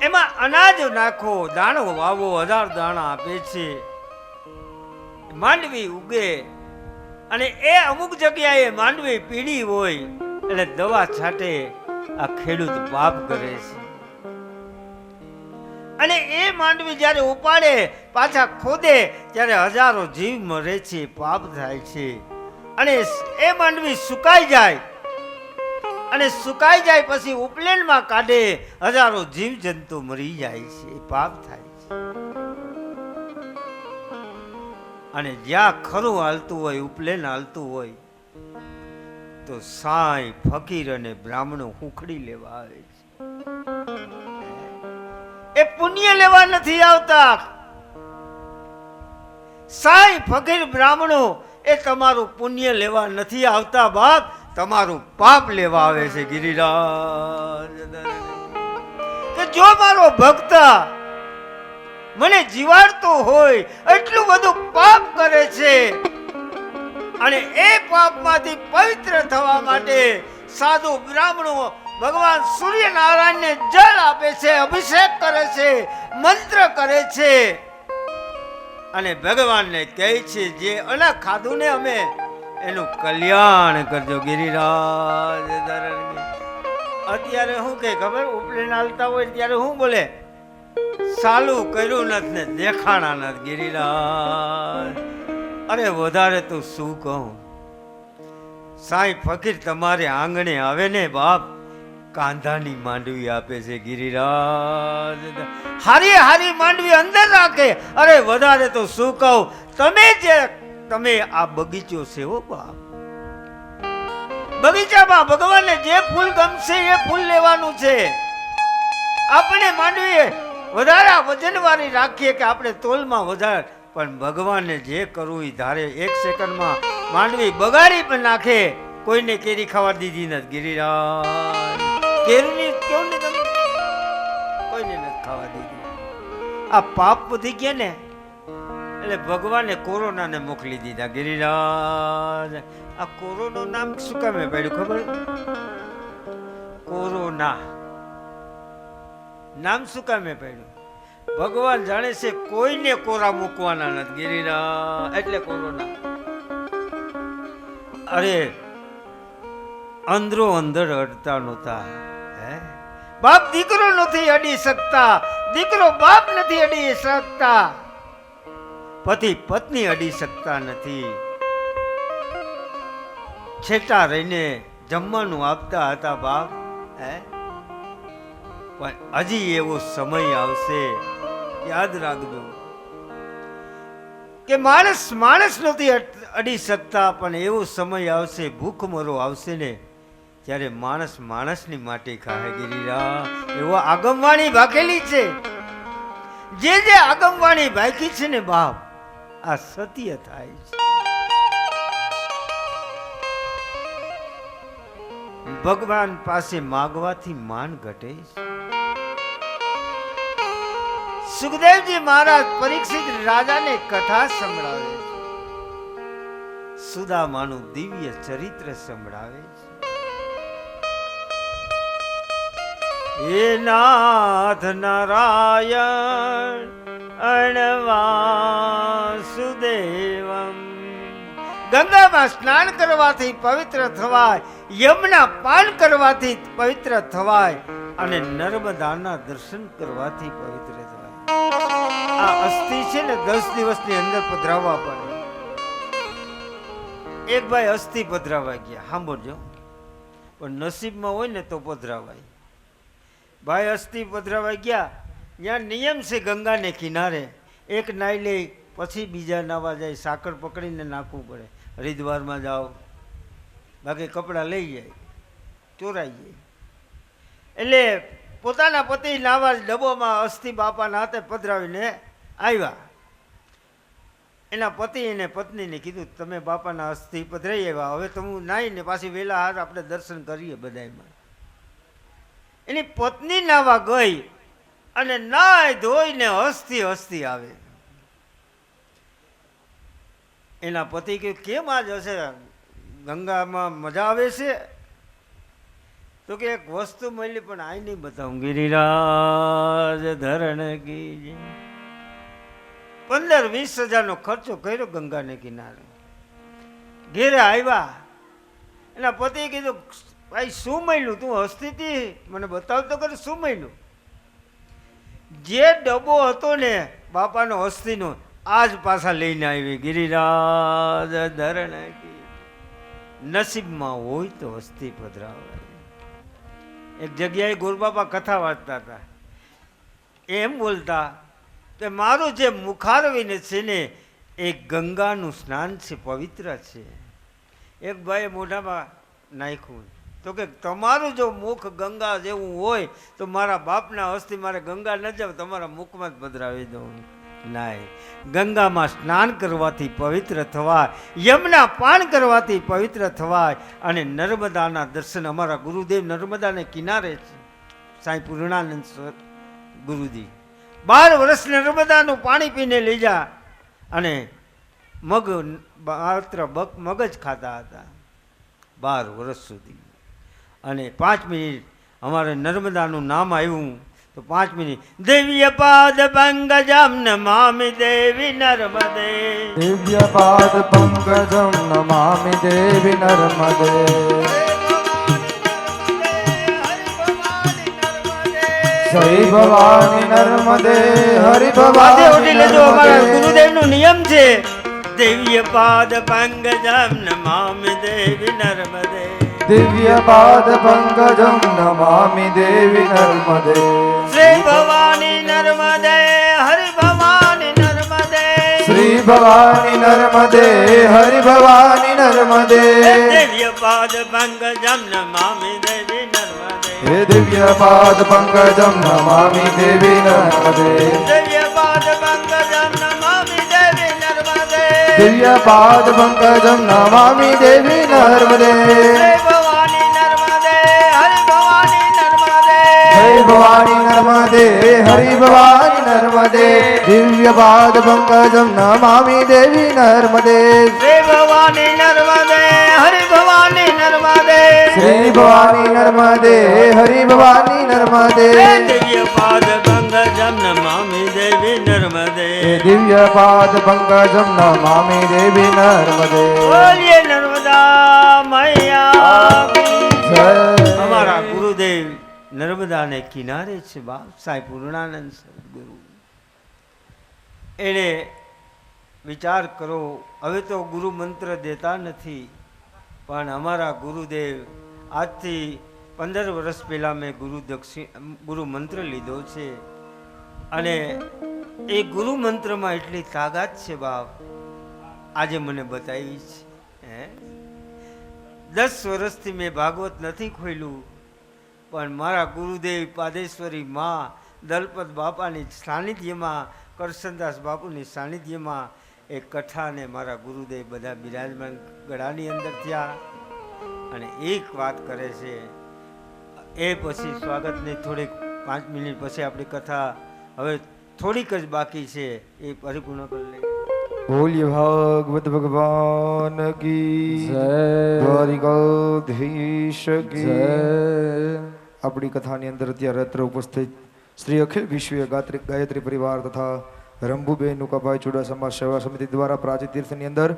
એમાં અનાજ નાખો, દાણો વાવો, 1000 દાણા આપે છે, માંડવી ઉગે, અને એ અમુક જગ્યાએ માંડવી પીળી હોય એટલે દવા છાંટે, આ ખેડૂત પાપ કરે છે. અને એ માંડવી જ્યારે ઉપાડે પાછા ખોદે ત્યારે હજારો જીવ મરે છે, પાપ થાય છે. અને એ માંડવી સુકાઈ જાય, અને સુકાઈ જાય પછી ઉપલેનમાં કાઢે, હજારો જીવ જંતુ મરી જાય છે, પાપ થાય છે. અને જ્યાં ખરું હાલતું હોય, ઉપલેન હાલતું હોય, તો સાંઈ ફકીર અને બ્રાહ્મણો હુંખડી લેવા આવે છે. એ પુણ્ય લેવા નથી આવતા. સાંઈ ફકીર બ્રાહ્મણો એ તમારું પુણ્ય લેવા નથી આવતા બાપ, તમારું પાપ લેવા આવે છે. ગિરિરાજ કે જો મારો ભક્ત મને જીવાડતો હોય એટલું બધું પાપ કરે છે, અને એ પાપમાંથી પવિત્ર થવા માટે સાધુ બ્રાહ્મણો ભગવાન સૂર્યનારાયણને જળ આપે છે, અભિષેક કરે છે, મંત્ર કરે છે, અને ભગવાનને કહે છે જે અના ખાધું ને અમે એનું કલ્યાણ કરજો. ગિરિરાજ અત્યારે શું કે ખબર, ઉપલેન હાલતા હોય ત્યારે શું બોલે, સાલું કર્યું નથી ને દેખાણા નથી. ગિરિરાજ અરે વધારે તો શું કહું, સાંઈ ફકીર તમારે આંગણે આવે ને બાપ, કાંધાની માંડવી આપે છે. ગિરિરાજ હારી હારી માંડવી અંદર રાખે. અરે વધારે તો શું કહું, તમે આ બગીચો છે હો બાપ, બગીચામાં ભગવાનને જે ફૂલ ગમશે એ ફૂલ લેવાનું છે. આપણે માંડવી વધારે વજનવાળી રાખીએ કે આપણે તોલમાં વધારે, પણ ભગવાનને જે કરવું એ ધારે. 1 સેકન્ડમાં માંડવી બગાડી પણ નાખે, કોઈને કેરી ખાવા દીધી નથી. ગિરિરાજ કેરીની કેવું ને તમે કોઈને નથી ખાવા દીધી. આ પાપ વધી ગયા ને એટલે ભગવાને કોરોનાને મોકલી દીધા. ગિરિરાજ આ કોરોના નામ શું કામે પડ્યું ખબર, કોરોના નામ શું કામે પડ્યું, ભગવાન જાણે છે કોઈને કોરા મૂકવાના નથી. ગિરિરાજ એટલે કોરોના. અરે અંદરો અંદર અડતા નહોતા. બાપ દીકરો નથી અડી શકતા, દીકરો બાપ નથી અડી શકતા, પતિ પત્ની અડી શકતા નથી. છેટા રહીને જમવાનું આપતા હતા બાપ. પણ હજી એવો સમય આવશે, યાદ રાખજો, કે માણસ નથી અડી શકતા, પણ એવો સમય આવશે, ભૂખમરો આવશે ને ત્યારે માણસની માટે ખાહે. ગિરિરા એવો આગમવાણી ભાખેલી છે. જે આગમવાણી ભાખી છે ને બાપ, આ સત્ય થાય છે. ભગવાન પાસે માગવાથી માન ઘટે છે. સુખદેવજી મહારાજ પરીક્ષિત રાજાને કથા સંભળાવે છે, સુદામાનું દિવ્ય ચરિત્ર સંભળાવે છે. હે નાથ નારાયણ અણવાસુદેવમ, ગંગામાં સ્નાન કરવાથી પવિત્ર થવાય, યમુના પાન કરવાથી પવિત્ર થવાય, અને નર્મદાના દર્શન કરવાથી પવિત્ર થવાય. આ અસ્થિ છે ને 10 દિવસની અંદર પધરાવવા પડે. એક ભાઈ અસ્થિ પધરાવા ગયા, સાંભળજો, પણ નસીબમાં હોય ને તો પધરાવાય. ભાઈ અસ્થિ પધરાવા ગયા, ત્યાં નિયમ છે ગંગાને કિનારે એક નાઈ લે પછી બીજા નાવા જાય, સાકર પકડીને નાખવું પડે. હરિદ્વારમાં જાઓ, બાકી કપડાં લઈ જાય, ચોરાઈ જાય. એટલે પોતાના પતિ નાવા ડબ્બોમાં અસ્થિ બાપાના હાથે પધરાવીને આવ્યા. એના પતિ અને પત્નીને કીધું તમે બાપાના અસ્થિ પધરાઈ આવ્યા, હવે તો હું નાઈને પાછી વેલા હાર આપણે દર્શન કરીએ બધામાં. એની પત્ની નાવા ગઈ અને નાય ધોઈને હસતી હસતી આવે. એના પતિ કે કેમ આજ હશે, ગંગામાં મજા આવે છે? તો કે એક વસ્તુ મળી પણ આ નહીં બતાવું. ગિરિરાજ ધરણ કી 15-20 હજારનો ખર્ચો કર્યો ગંગાને કિનારે. ઘેરે આવ્યા, એના પતિએ કીધું ભાઈ શું મળ્યું, તું હસતી હતી મને બતાવ તો કરે શું મળ્યું. જે ડબ્બો હતો ને બાપાનો હસ્તીનો આજ પાછા લઈને આવી. ગિરિરાજ ધરણ કી. નસીબમાં હોય તો હસ્તી પધરાવાય. એક જગ્યાએ ગુરુબાપા કથા વાંચતા હતા, એમ બોલતા કે મારું જે મુખારવીને છે ને એ ગંગાનું સ્નાન છે, પવિત્ર છે. એક ભાઈએ મોઢામાં નાખ્યું તો કે તમારું જો મુખ ગંગા જેવું હોય તો મારા બાપના હસ્તી મારે ગંગા ન જાવ, તમારા મુખમાં જ પધરાવી દઉં. નાય, ગંગામાં સ્નાન કરવાથી પવિત્ર થવાય, યમુના પાન કરવાથી પવિત્ર થવાય. અને નર્મદાના દર્શન, અમારા ગુરુદેવ નર્મદાને કિનારે છે. સાંઈ પૂર્ણાનંદ ગુરુજી 12 વર્ષ નર્મદાનું પાણી પીને લઈ જા. અને માત્ર મગ જ ખાતા હતા 12 વર્ષ સુધી. અને 5 મિનિટ અમારે નર્મદાનું નામ આવ્યું તો 5 મિનિટ દિવ્ય પાદ પંકજમ નમામિ દેવી નર્મદે. દિવ્ય પાદ પંકજમ નમામિ દેવી નર્મદે. જય ભવાની નર્મદે હરિ ભવાની. ઓઢી લેજો, અમારા ગુરુદેવનો નિયમ છે. દિવ્ય પાદ પંકજમ નમામિ દેવી નર્મદે. દિવ્ય પાદ પંકજમ નમામિ દેવી નર્મદે. શ્રી ભવાની નર્મદે હરિ ભવાની નર્મદે. શ્રી ભવાની નર્મદે હરિ ભવાની નર્મદે. દિવ્ય પાદ પંકજમ નમામિ દેવી નર્મદે. હે દિવ્ય પાદ પંકજમ નમામિ દેવી નર્મદે. દિવ્ય પાદ પંકજમ નમામિ દેવી નર્મદે. દિવ્ય પાદ પંકજમ નમામિ દેવી નર્મદે. શ્રી ભવાની નર્મદે હરિ ભવાની નર્મદે. જય ભવાની નર્મદે હરિ ભવાની નર્મદે. દિવ્ય પાદ પંકજમ નમામિ દેવી નર્મદે. શ્રી ભવાની નર્મદે હરિ ભવાની નર્મદે. શ્રી ભવાની નર્મદે હરિ ભવાની નર્મદે. દિવ્ય પાદ પંકજમ નમામિ દેવી નર્મદે. દિવ્ય પાદ પંકજમ નમામિ દેવી નર્મદે. બોલીએ નર્મદા મૈયા કી જય. અમારા ગુરુદેવ નર્મદાને કિનારે છે બાપ. સાંઈ પૂર્ણાનંદ સદગુરુ. એને વિચાર કરો, હવે તો ગુરુ મંત્ર દેતા નથી, પણ અમારા ગુરુદેવ આજથી 15 વર્ષ પહેલાં મેં ગુરુ મંત્ર લીધો છે. અને એ ગુરુ મંત્રમાં એટલી તાકાત છે બાપ, આજે મને બતાવી છે. 10 વર્ષથી મેં ભાગવત નથી ખોલ્યું, પણ મારા ગુરુદેવ પાદેશ્વરી માં દલપત બાપાની સાનિધ્યમાં, કરશનદાસ બાપુની સાનિધ્યમાં એ કથાને મારા ગુરુદેવ બધા બિરાજમાન ગળાની અંદર થયા. અને એક વાત કરે છે, એ પછી સ્વાગતની થોડીક 5 મિનિટ પછી આપણી કથા હવે થોડીક જ બાકી છે, એ પરિપૂર્ણ કરી લઈએ. બોલ્ય ભાગવત ભગવાન કી જય. દ્વારિકાધીશ કી જય. આપણી કથાની અંદર અત્યારે અત્રે ઉપસ્થિત શ્રી અખિલ વિશ્વ ગાયત્રી પરિવાર તથા રંભુબેન નુકાભાઈ ચુડાસમા સેવા સમિતિ દ્વારા પ્રાચી તીર્થની અંદર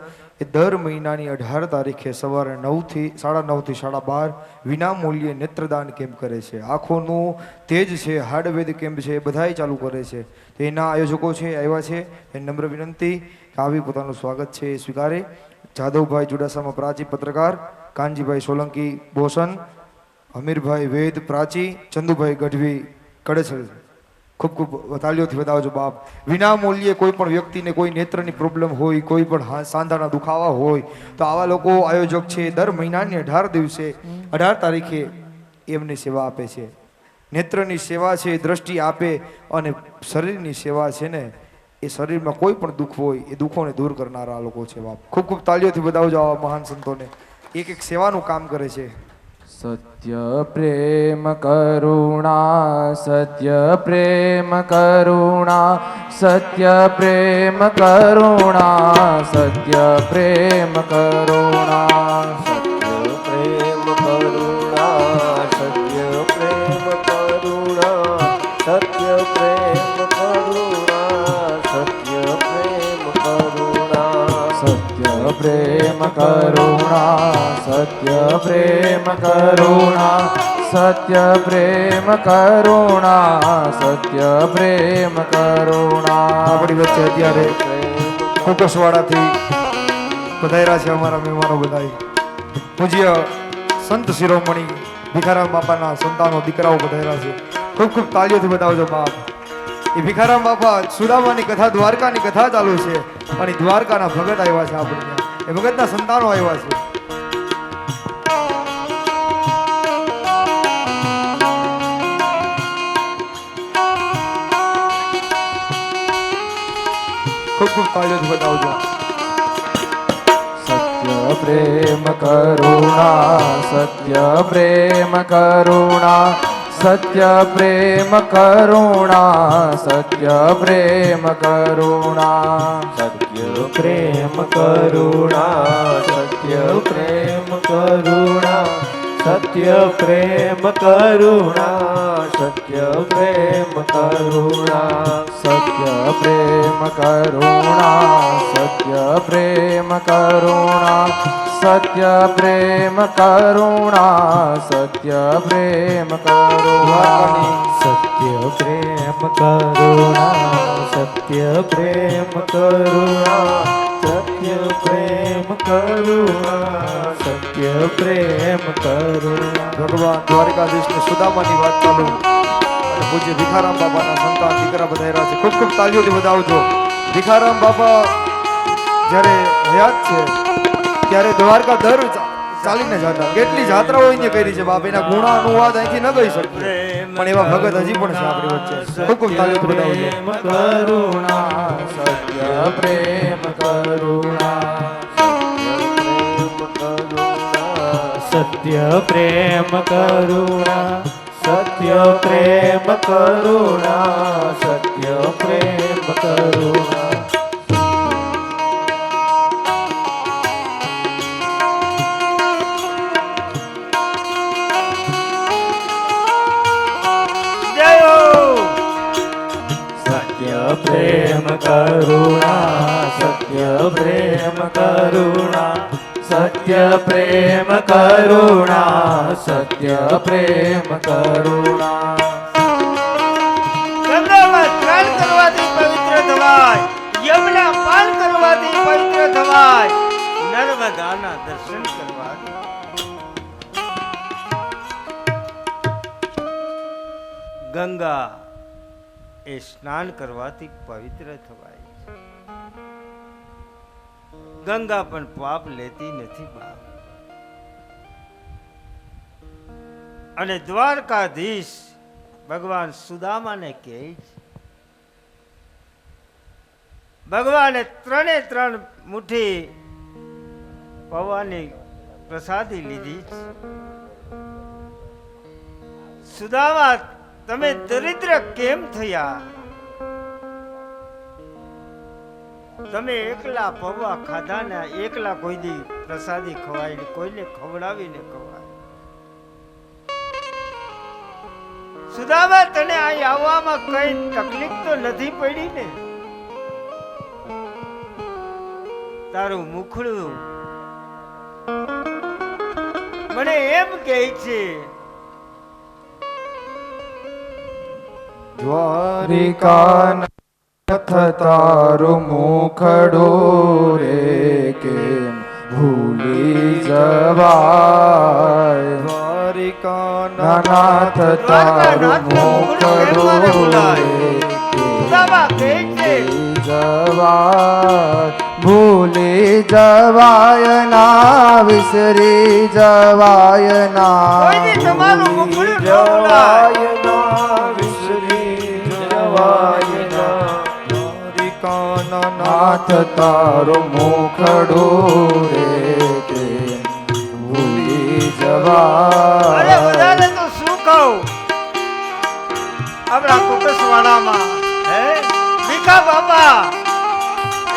એ દર મહિનાની 18 તારીખે સવારે 9 થી 9:30 થી 12:30 વિના મૂલ્યે નેત્રદાન કેમ્પ કરે છે. આંખોનું તેજ છે, હાર્ડવેદ કેમ્પ છે, એ બધાય ચાલુ કરે છે. તેના આયોજકો છે, આવ્યા છે, એ નમ્ર વિનંતી આવી પોતાનું સ્વાગત છે એ સ્વીકારે. જાદવભાઈ ચુડાસમા પ્રાચી પત્રકાર, કાનજીભાઈ સોલંકી બોસન, અમીરભાઈ વેદ પ્રાચી, ચંદુભાઈ ગઢવી કડેસર. ખૂબ ખૂબ તાલીઓથી વધાવજો બાપ. વિના મૂલ્યે કોઈ પણ વ્યક્તિને કોઈ નેત્રની પ્રોબ્લેમ હોય, કોઈ પણ સાંધાના દુખાવા હોય તો આવા લોકો આયોજક છે. દર મહિનાની 18 દિવસે 18 તારીખે એમની સેવા આપે છે. નેત્રની સેવા છે, દ્રષ્ટિ આપે, અને શરીરની સેવા છે ને, એ શરીરમાં કોઈ પણ દુઃખ હોય એ દુઃખોને દૂર કરનારા આ લોકો છે બાપ. ખૂબ ખૂબ તાલીઓથી વધાવજો આવા મહાન સંતોને. એક સેવાનું કામ કરે છે. સત્ય પ્રેમ કરુણા, સત્ય પ્રેમ કરુણા, સત્ય પ્રેમ કરુણા, સત્ય પ્રેમ કરુણા, સત્ય પ્રેમ કરુણા, સત્ય સત્ય પ્રેમ કરુણા સત્ય પ્રેમ કરુણા સત્ય પ્રેમ કરુણા સત્ય પ્રેમ કરુણા સત્ય પ્રેમ કરુણા સત્ય પ્રેમ કરુણા. આપણી વચ્ચે અત્યારે કોકસવાડાથી પધાર્યા છે અમારા મહેમાનો બધા. પૂજ્ય સંત શિરોમણી ભીખારામ બાપાના સંતાનો દીકરાઓ પધાર્યા છે. ખૂબ ખૂબ તાળીઓથી બતાવજો બાપ. એ ભીખારામ બાપા સુદામાની કથા, દ્વારકાની કથા ચાલુ છે, પણ એ દ્વારકાના ભગત આવ્યા છે આપણે ત્યાં. એ ભગતના સંતાનો આવ્યા છે. ખૂબ ખૂબ તાળીઓથી બતાવજો. સત્ય પ્રેમ કરુણા સત્ય પ્રેમ કરુણા સત્ય પ્રેમ કરુણા સત્ય પ્રેમ કરુણા સત્ય પ્રેમ કરુણા સત્ય પ્રેમ કરુણા સત્ય પ્રેમ કરુણા સત્ય પ્રેમ કરુણા સત્ય પ્રેમ કરુણા સત્ય પ્રેમ કરુણા સત્ય પ્રેમ કરુણા સત્ય પ્રેમ કરુણા સત્ય પ્રેમ કરુણા સત્ય પ્રેમ કરુણા સત્ય પ્રેમ કરુણા સત્ય પ્રેમ કરુણા. ભગવાન દ્વારકાધીશને સુદામાની વાત ચાલુ અને પૂજ્ય ભીખારામ બાપાના સંતાન દીકરા બધાયરા છે. ખૂબ ખૂબ તાળીઓથી વધાવજો. ભીખારામ બાપા જ્યારે હયાત છે ત્યારે દ્વારકા દર ચાલીને જતા. કેટલી જાત્રાઓ અહીંયા કરી છે બાપ, એના ગુણા અનુવાદ અહીંથી ન કહી શકીએ, પણ એવા ભગત હજી પણ છે આપણી વચ્ચે. ખૂબ ખૂબ તાળીઓથી વધાવજો. કરુણા સત્ય પ્રેમ કરુણા સત્ય પ્રેમ કરુણા સત્ય પ્રેમ કરુણા સત્ય પ્રેમ કરુણા. સત્ય પ્રેમ કરુણા સત્ય પ્રેમ કરુણા સત્ય પ્રેમ કરુણા સત્ય પ્રેમ કરુણા. ગંગામાં સ્નાન કરવાથી પવિત્ર થવાય, યમુના પાન કરવાથી પવિત્ર થવાય, નર્મદાના દર્શન કરવાથી. ગંગા એ સ્નાન કરવાથી પવિત્ર થવાય છે. ગંગા પણ પાપ લેતી નથી બાપ. અને દ્વારકાધીશ ભગવાન સુદામાને કહે છે, ભગવાને ત્રણે ત્રણ મુઠ્ઠી પૌવાની પ્રસાદી લીધી છે. સુદામા, તમે દરિદ્ર કેમ થયા? તમે એકલા પૌવા ખાધા ને એકલા કોઈ દી પ્રસાદી ખવાય, કોઈને ખવડાવીને ખવાય. સુદામા, તને અહીં આવવામાં કઈ તકલીફ તો નથી પડી ને? તારું મુખડું મને એમ કહે છે, દ્વારિકાનાથ તારું મુખડું રે કેમ ભૂલી જવાય. દ્વારિકાનાથ તારું મુખડું રે સુદામા કહે છે, જવાય ભૂલી જવાય ના વિસરી જવાય કોઈ દી ના તમારું મુખડું ન ભૂલાય. નાથ તારું મુખડું રે કે ભૂલી અરે જવાય. બધાને તો શું કહું, આપણા કોકસવાડામાં હે ભીખા બાપા,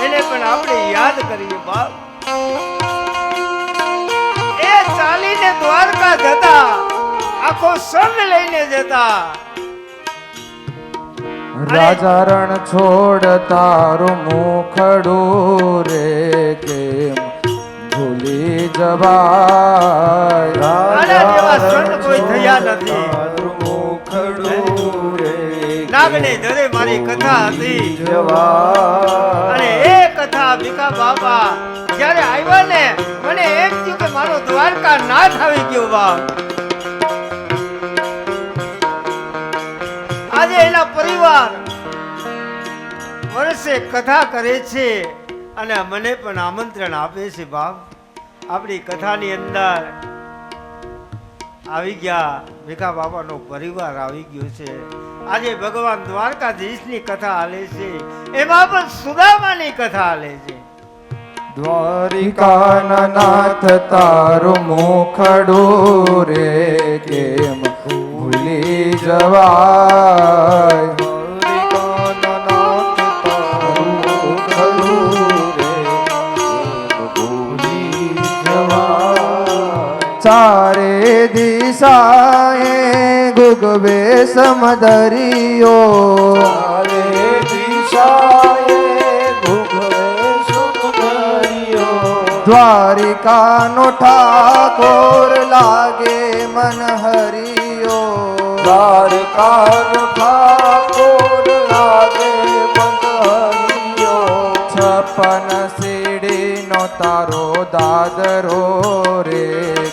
એને પણ આપણે યાદ કરીએ બાપ. એ ચાલીને દ્વારકા જતા, આખો સંગ લઈને જતા, રાજા રણ છોડ તારું મુખડું રે કેમ ભૂલી જવાય આના જેવા સંત કોઈ થયા નથી. તારું મુખડું રે નાગને ધરે મારી કથા હતી જવાય અને એ કથા ભીખા બાબા જ્યારે આવ્યા ને મને એમ થયું કે મારો દ્વારકા નાથ આવી ગયો બાપ. આજે એના પરિવાર વર્ષે કથા કરે છે અને મને પણ આમંત્રણ આપે છે બાપ. આપણી કથાની અંદર આવી ગયા ભીખા બાબાનો પરિવાર આવી ગયો છે. આજે ભગવાન દ્વારકાધીશની કથા હાલે છે, એમાં પણ સુદામાની કથા હાલે છે. દ્વારિકાના નાથ તારું મુખડું રે કેમ ભૂલી જવાય દ્વારિકાના નાથ તારું મુખડું રે કેમ ભૂલી જવાય ચારે દિશાએ ગુગવે સમદરિયો ચારે દિશાએ દ્વારિકાનો ઠાકોર લાગે મન હરિયો દ્વારિકાનો ઠાકોર લાગે મન હરિયો છપન સીડીનો તારો દાદરો રે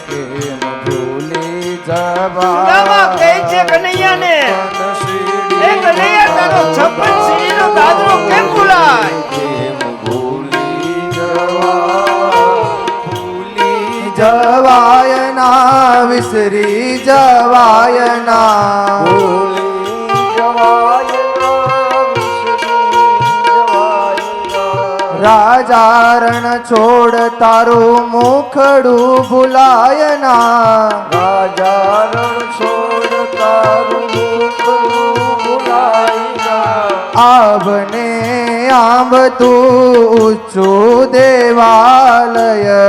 કેમ ભૂલી સુદામા કહે છે કનૈયાને, એ કનૈયા તારો 56 સીડીનો દાદરો કેમ ભૂલાય? જવાય ના વિસરી જવાય ના રાજા રણ છોડ તારું મુખડું ભૂલાય ના રાજા રણ છોડ તારું મુખડું ભૂલાય ના આવને આંબ તું ઊંચું દેવાલય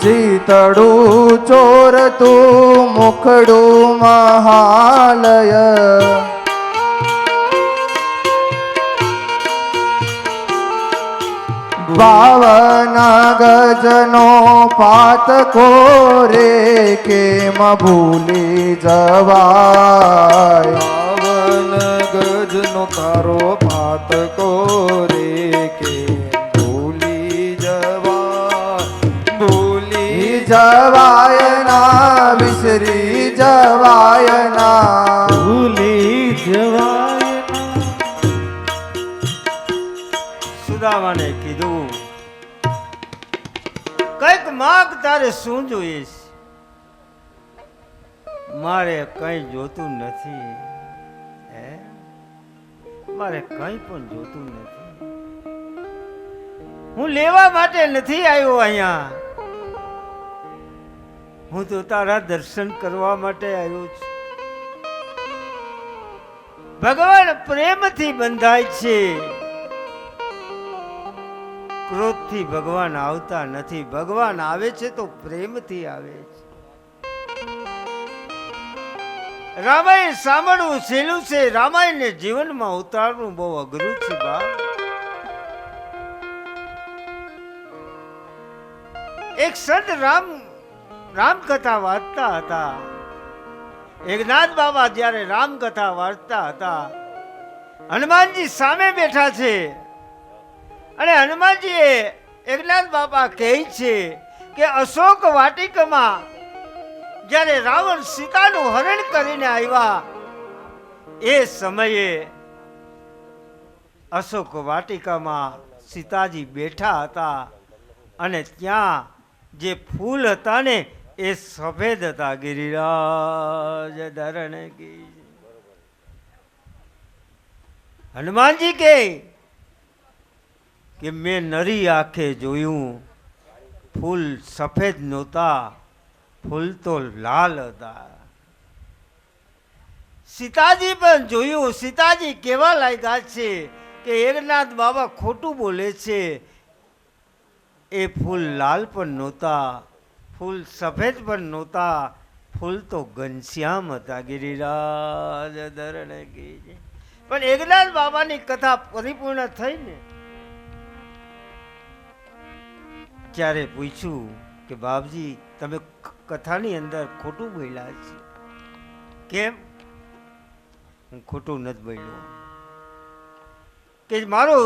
ચિતડું ચોર તું મુખડું મહાલય બાવના ગજનો પાતકો રે કેમ ભૂલી જવાય બાવન ગજનો તારો પાતકો રે કેમ જવાય ના વિસરી જવાય ના ભૂલી જવાય સુદામાને કીધું કઈક માગ તારે શું જોઈએ છે? મારે કઈ જોતું નથી, હે મારે કઈ પણ જોતું નથી. હું લેવા માટે નથી આવ્યો અહીંયા, હું તો તારા દર્શન કરવા માટે આવ્યો છું. ભગવાન પ્રેમથી બંધાય છે, ક્રોધથી ભગવાન આવતા નથી. ભગવાન આવે છે તો પ્રેમથી આવે છે. રામાયણ સાંભળવું સહેલું છે, રામાયણને જીવનમાં ઉતારવું બહુ અઘરું છે બાપ. એક સંત રામકથા વાંચતા હતા. એકનાથ બાબા જ્યારે રામકથા વાંચતા હતા, હનુમાનજી સામે બેઠા છે અને હનુમાનજીએ એકનાથ બાબા કહે છે કે અશોક વાટિકામાં જ્યારે રાવણ સીતાનું હરણ કરીને આવ્યા એ સમયે અશોક વાટિકામાં સીતાજી બેઠા હતા અને ત્યાં જે ફૂલ હતા ને એ સફેદ હતા. ગિરિરાજ ધરણ કી હનુમાનજી કે મેં નરી આંખે જોયું, ફૂલ સફેદ નહોતા, ફૂલ તો લાલ હતા. સીતાજી પણ જોયું, સીતાજી કેવા લાગ્યા છે કે એકનાથ બાબા ખોટું બોલે છે. એ ફૂલ લાલ પણ નહોતા, ફૂલ સફેદ પણ નહોતા, ફૂલ તો ઘનશ્યામ હતા ગિરિરાજ ધરણ ગીજે. પણ એકનાથ બાબાની કથા પરિપૂર્ણ થઈ ને ત્યારે પૂછ્યું કે બાપજી તમે કથાની અંદર ખોટું બોલ્યા છે. કેમ? હું ખોટું નથી બોલ્યો કે મારો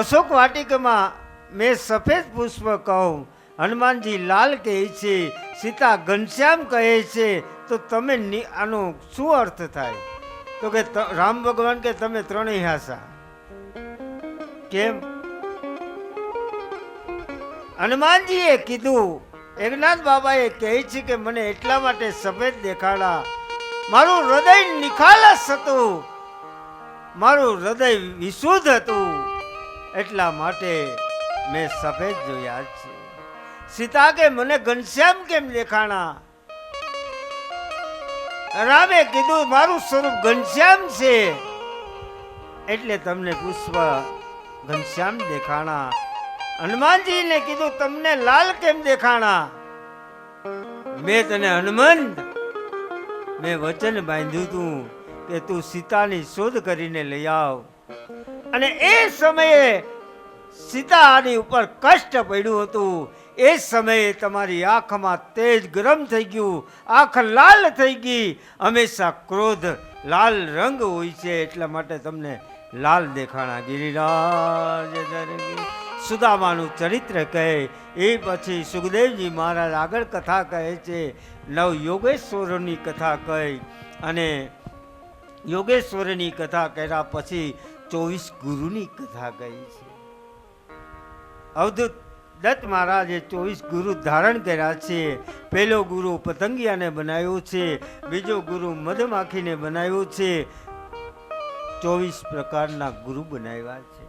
અશોક વાટિકામાં મેં સફેદ પુષ્પ કહું, હનુમાનજી લાલ કહે છે, સીતા ઘનશ્યામ કહે છે, તો તમે આનો શું અર્થ થાય? તો કે રામ ભગવાન કે તમે ત્રણેય હાસા. કેમ? હનુમાનજીએ કીધું, એકનાથ બાબાએ કહે છે કે મને એટલા માટે સફેદ દેખાડા, મારું હૃદય નિખાલસ હતું, મારું હૃદય વિશુદ્ધ હતું, એટલા માટે મેં સફેદ જોયા છે. સીતા કે મને ઘનશ્યામ કેમ દેખાણા? રામે કીધું મારું સ્વરૂપ ઘનશ્યામ છે એટલે તમને પુષ્પ ઘનશ્યામ દેખાણા. હનુમાનજીને કીધું તમને લાલ કેમ દેખાણા? મેં તને હનુમંત મેં વચન બાંધ્યું તું કે તું સીતાની શોધ કરીને લઈ આવ. અને એ સમયે સીતાની ઉપર કષ્ટ પડ્યું હતું. એ સમયે તમારી આંખમાં તેજ ગરમ થઈ ગયું, આંખ લાલ થઈ ગઈ. હંમેશા ક્રોધ લાલ રંગ હોય છે એટલા માટે તમને લાલ દેખાણા ગિરિરાજ. સુદામાનું ચરિત્ર કહે એ પછી સુખદેવજી મહારાજ આગળ કથા કહે છે. નવ યોગેશ્વરોની કથા કહી અને યોગેશ્વરની કથા કર્યા પછી 24 ગુરુની કથા કહી છે. અવધૂત દત્ત મહારાજે 24 ગુરુ ધારણ કર્યા છે. પહેલો ગુરુ પતંગિયાને બનાવ્યો છે, બીજો ગુરુ મધમાખીને બનાવ્યો છે. 24 પ્રકારના ગુરુ બનાવ્યા છે.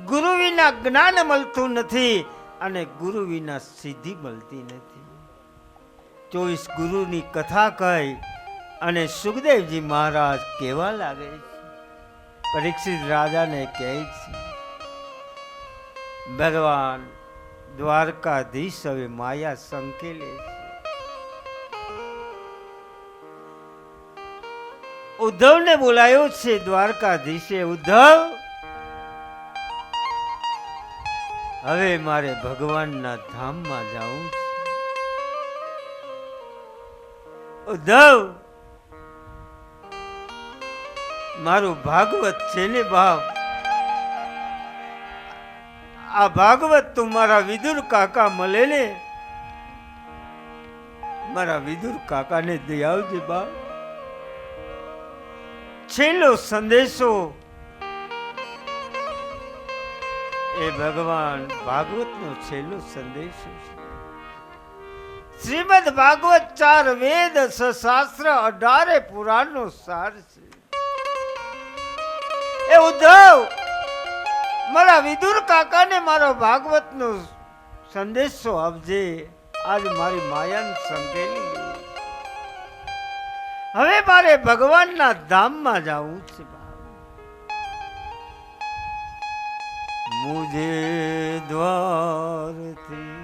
ગુરુ વિના જ્ઞાન મળતું નથી અને ગુરુ વિના સિદ્ધિ મળતી નથી. 24 ગુરુની કથા કહી અને સુખદેવજી મહારાજ કેવા લાગે છે? પરીક્ષિત રાજાને કહે છે ભગવાન દ્વારકાધીશ હવે માયા સંકેલે છે. ઉદ્ધવને બોલાયો છે દ્વારકાધીશે. ઉદ્ધવ, હવે મારે ભગવાનના ધામમાં જવું છે. ઉદ્ધવ, મારું ભાગવત છે ને બાપ, આ ભાગવત તું મારા વિદુર કાકા મળે ને, મારા વિદુર કાકાને દઈ આવજે બાપ. છેલ્લો સંદેશો એ ભગવાન ભાગવતનો છેલ્લો સંદેશો છે. શ્રીમદ ભાગવત 4 વેદ 6 શાસ્ત્ર 18 પુરાણનો સાર છે. એ ઉદ્ધવ, મારા વિદુર કાકાને મારો ભાગવતનો સંદેશો આપજે. આજ મારી માયાને સંકેલી ગઈ. હવે મારે ભગવાનના ધામમાં જવું છે. મુજે દ્વારથી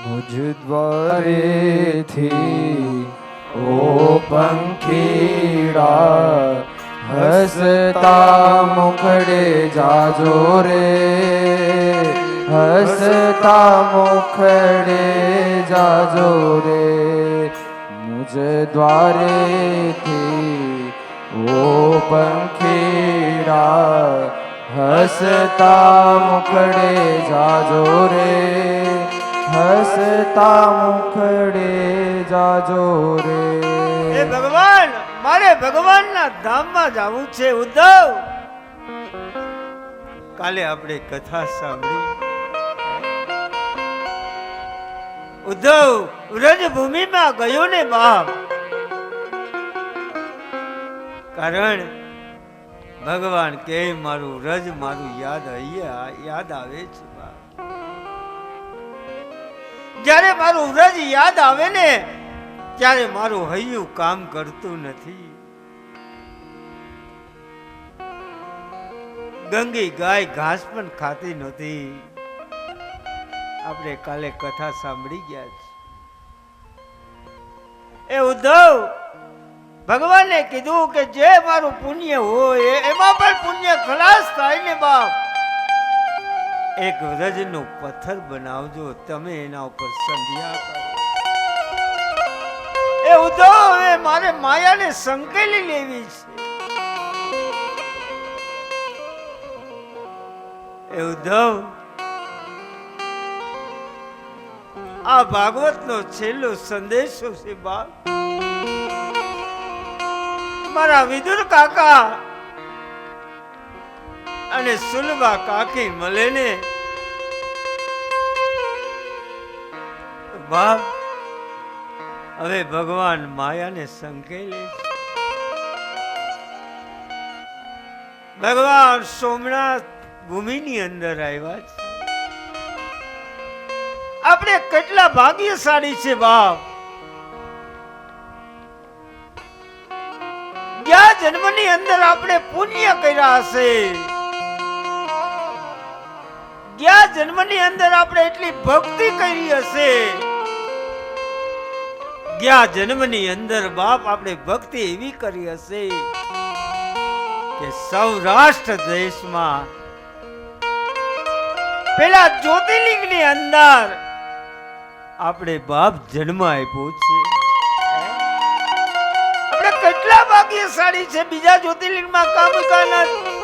મુજ દ્વારેથી ઓ પંખીડા હસતા મુખડે જાજો રે, હસતા મુખડે જાજો રે. મુજ દ્વારેથી ઓ પંખીડા હસતા મુખડે જાજો રે, હસતા મુખડે જાજો રે. એ ભગવાન, મારે ભગવાનના ધામમાં જવું છે. ઉદ્ધવ, કાલે આપણે કથા સાંભળી. ઉદ્ધવ વ્રજભૂમિમાં ગયો ને બાપ, કારણ ભગવાન કે મારું રજ મારું યાદ આવે છે બાપ. જ્યારે મારું વ્રજ યાદ આવે ને ત્યારે મારું હૈયું કામ કરતું નથી. ગંગી ગાય ઘાસ પણ ખાતી નથી આપણે કાલે કથા સાંભળી ગયા છે. એ ઉદ્ધવ, ભગવાને કીધું કે જે મારું પુણ્ય હોય એમાં પણ પુણ્ય ખલાસ થાય ને બાપ. એક વ્રજનો પથ્થર બનાવજો, તમે એના ઉપર સંધ્યા કરો. એ ઉદ્ધવ, હવે મારે માયાને સંકેલી લેવી છે. એ ઉદ્ધવ, આ ભાગવતનો છેલ્લો સંદેશો છે બાપ. મારા વિદુર કાકા અને સુલભા કાકી મળે ને બાપ, હવે ભગવાન માયાને સંકેલે છે. ભગવાન સોમનાથ ભૂમિની અંદર આવ્યા છે. આપણે કેટલા ભાગ્યશાળી છે બાપ. ગયા જન્મની અંદર આપણે પુણ્ય કર્યા હશે, ગયા જન્મની અંદર આપણે એટલી ભક્તિ કરી હશે, ગયા જન્મની અંદર બાપ આપણે ભક્તિ એવી કરી હશે કે સૌરાષ્ટ્ર દેશમાં પેલા જ્યોતિર્લિંગની અંદર આપણે બાપ જન્મ આપ્યો છે. આપણે કેટલા ભાગ્યશાળી છે. બીજા જ્યોતિર્લિંગમાં કામ નથી.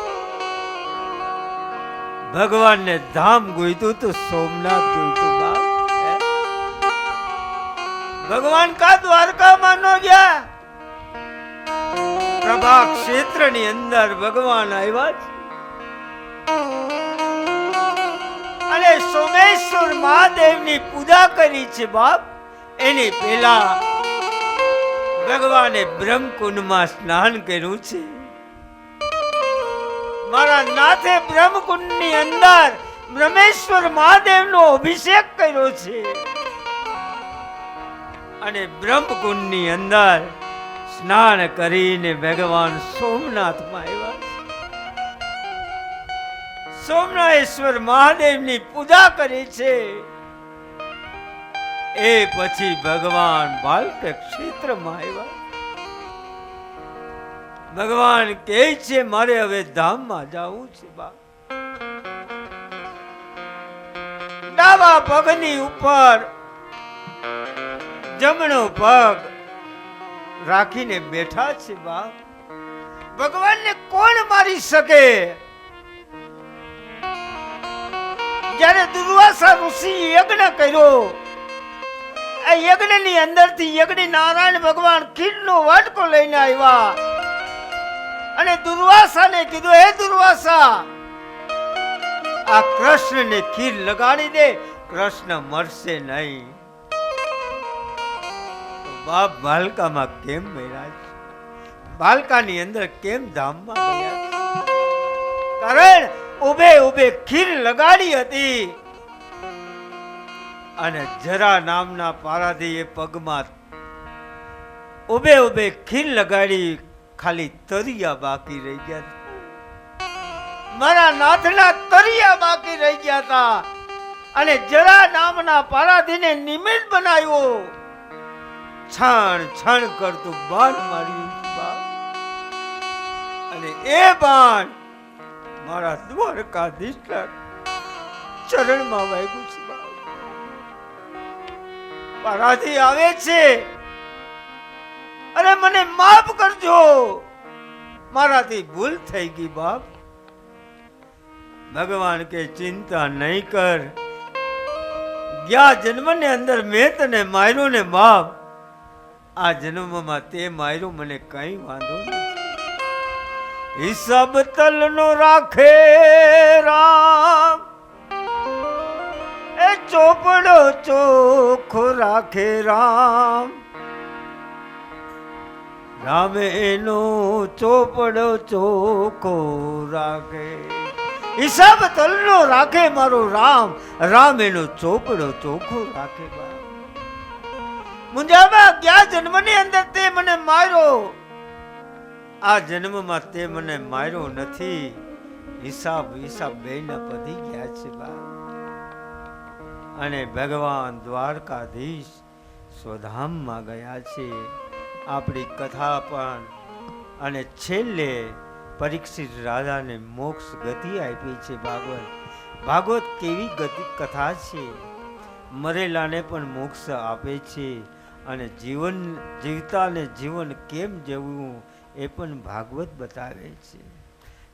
ભગવાનને ધામ ગોઈતું તો સોમનાથ ગોઈતું બાપ. ભગવાન કા દ્વારકામાં ન ગયા, પ્રભા ક્ષેત્રની અંદર ભગવાન આવ્યા છે. અને સોમેશ્વર મહાદેવની પૂજા કરી છે બાપ. એની પહેલા ભગવાને બ્રહ્મકુંડમાં સ્નાન કર્યું છે. મારા નાથે બ્રહ્મકુંડની અંદર બ્રહ્મેશ્વર મહાદેવનો અભિષેક કર્યો છે. અને બ્રહ્મકુંડની અંદર સ્નાન કરીને ભગવાન સોમનાથમાં આવ્યા છે. સોમનાથેશ્વર મહાદેવની પૂજા કરી છે. એ પછી ભગવાન બાલક ક્ષેત્રમાં આવ્યા. ભગવાન કહે છે મારે હવે ધામમાં જવું છે બાપ. ડાબા પગની ઉપર જમણો પગ રાખીને બેઠા છે બાપ. ભગવાનને કોણ મારી શકે? જ્યારે દુર્વાસા ઋષિ યજ્ઞ કર્યો, આ યજ્ઞની અંદરથી યજ્ઞ નારાયણ ભગવાન ખીરનો વાટકો લઈને આવ્યા અને દુર્વાસાને કીધું, હે દુર્વાસા, આ કૃષ્ણને ખીર લગાડી દે, કૃષ્ણ મરશે નહીં. બાપ બાલકામાં કેમ મર્યા છે? બાલકાની અંદર કેમ ધામમાં ગયા છે? કારણ ઉભે ઉભે ખીર લગાડી હતી અને જરા નામના પારાધીએ પગમાં ઉભે ઉભે ખીર લગાડી, ખાલી તરિયા બાકી રહી ગયા. મારા નાથના તરિયા બાકી રહી ગયા હતા અને જરા નામના પારાધીને નિમિત્ત બનાવ્યો. છાણ છાણ કરતું બાણ માર્યું અને એ બાણ મારા દ્વારકાધીશના ચરણમાં વાગ્યું છે. પારાધી આવે છે, અરે મને માફ કરજો, મારાથી ભૂલ થઈ ગઈ બાપ. ભગવાન કે ચિંતા નહીં કર, ગયા જન્મની અંદર મેં તને માર્યો ને બાપ, આ જન્મમાં તે માર્યો મને કઈ વાંધો નથી. હિસાબ તલનો રાખે રામ, એ ચોપડો ચોખ્ખો રાખે રામ. રામ એનો ચોપડો ચોખ્ખો રાખે. હિસાબ તલનો રાખે મારો રામ, રામ એનો ચોપડો ચોખ્ખો રાખે. મુંજામાં ગયા જન્મની અંદર તે મને માર્યો, આ જન્મમાં તે મને માર્યો નથી. હિસાબ હિસાબ બે ના પધી ગયા છે બા. અને ભગવાન દ્વારકાધીશ સ્વધામમાં ગયા છે. આપણી કથા પણ અને છેલ્લે પરીક્ષિત રાજાને મોક્ષ ગતિ આપી છે. ભાગવત કેવી ગતિ કથા છે. મરેલાને પણ મોક્ષ આપે છે અને જીવતાને જીવન કેમ જીવવું એ પણ ભાગવત બતાવે છે.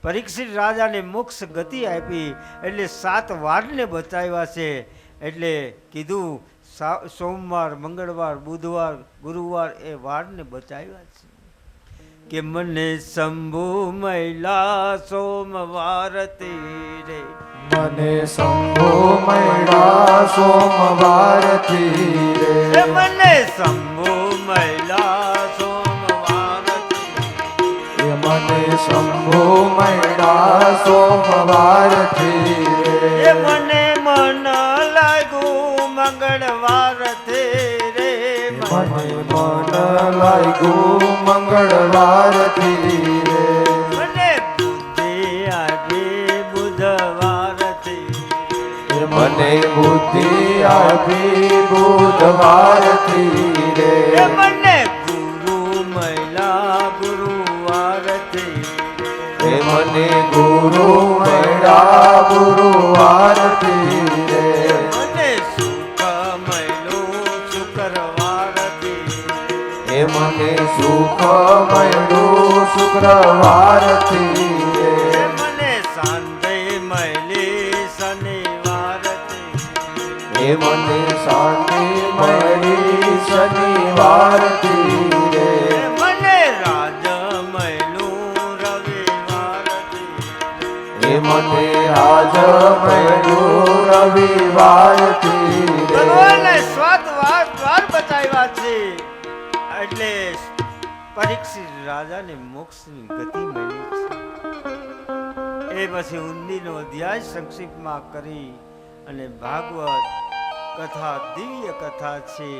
પરીક્ષિત રાજાને મોક્ષ ગતિ આપી એટલે 7 વારને બતાવ્યા છે. એટલે કીધું સોમવાર, મંગળવાર, બુધવાર, ગુરુવાર એ વારને બતાવ્યા છે કે મને શંભુ મહિલા સોમવાર તીરે, મને શંભો મળ્યા સોમવારથી રે. મને શંભુ મહિલા સોમવાર તીરે, મને શંભો મળ્યા સોમવારથી રે. મને મન લાગ્યું મંગળવાર રે. મને મન લાગ્યું મંગળવારથી રે. મને બુદ્ધિ આવી બુધવાર મને બુદ્ધિ આવી બુધવારથી રે. મને ગુરુ મહિલા ગુરુવાર મને ગુરુ મળ્યા ગુરુવારથી રે. મને સુખ મળ્યું શુક્રવાર મને સુખ મળ્યું શુક્રવારથી રે. મને શાંતિ મળી શનિવાર મને શાંતિ મળી શનિવારથી રે. મને રાજ મળ્યું રવિવાર મને રાજ મળ્યું રવિવારથી રે. ભગવાને સ્વાદ દ્વાર બતાવ્યા છે. એટલે પરીક્ષિત રાજાને મોક્ષની ગતિ મળી છે. એ પછી ઊંડીનો અધ્યાય સંક્ષિપ્તમાં કરી અને ભાગવત કથા દિવ્ય કથા છે.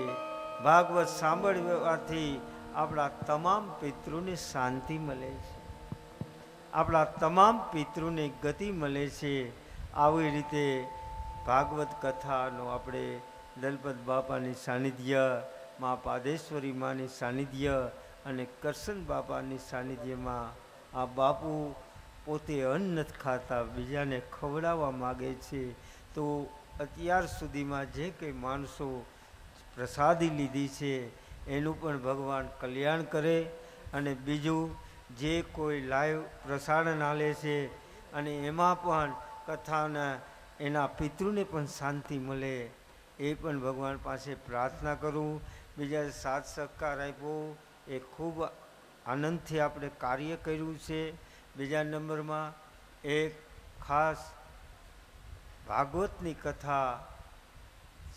ભાગવત સાંભળવાથી આપણા તમામ પિતૃને શાંતિ મળે છે, આપણા તમામ પિતૃને ગતિ મળે છે. આવી રીતે ભાગવત કથાનો આપણે દલપત બાપાની સાનિધ્ય, મા પાદેશ્વરી માની સાનિધ્ય અને કરશન બાપાની સાનિધ્યમાં આ બાપુ પોતે અન્ન નથી ખાતા, બીજાને ખવડાવવા માગે છે. તો અત્યાર સુધીમાં જે કંઈ માણસો પ્રસાદી લીધી છે એનું પણ ભગવાન કલ્યાણ કરે. અને બીજું જે કોઈ લાઈવ પ્રસારણ આલે છે અને એમાં પણ કથાના એના પિતૃને પણ શાંતિ મળે એ પણ ભગવાન પાસે પ્રાર્થના કરું. બીજા સાથ સહકાર આપ્યો એ ખૂબ આનંદથી આપણે કાર્ય કર્યું છે. બીજા નંબરમાં એક ખાસ ભાગવતની કથા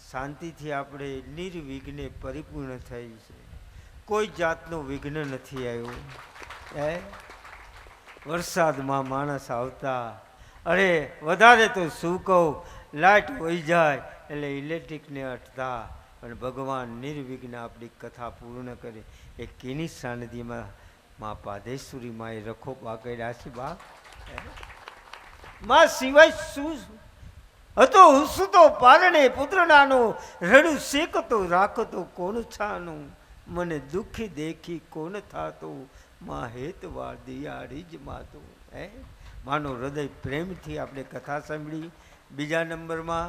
શાંતિથી આપણે નિર્વિઘ્ને પરિપૂર્ણ થઈ છે. કોઈ જાતનો વિઘ્ન નથી આવ્યો. વરસાદમાં માણસ આવતા, અરે વધારે તો શું કહું, લાઇટ વહી જાય એટલે ઇલેક્ટ્રિકને અટતા, પણ ભગવાન નિર્વિઘ્ન આપણી કથા પૂર્ણ કરે. એ કેની સાનિધ્યમાં મા પાદેશ્વરી માએ રખો પાકડ્યા છે. બા માં સિવાય શું હતો હુસતો પારણે પુત્રનાનો, રડું શેકતો રાખતો કોણ છાનું, મને દુઃખી દેખી કોણ થાતો, માં હેતવા દિયાળી જ માતો. માનો હૃદય પ્રેમથી આપણે કથા સાંભળી. બીજા નંબરમાં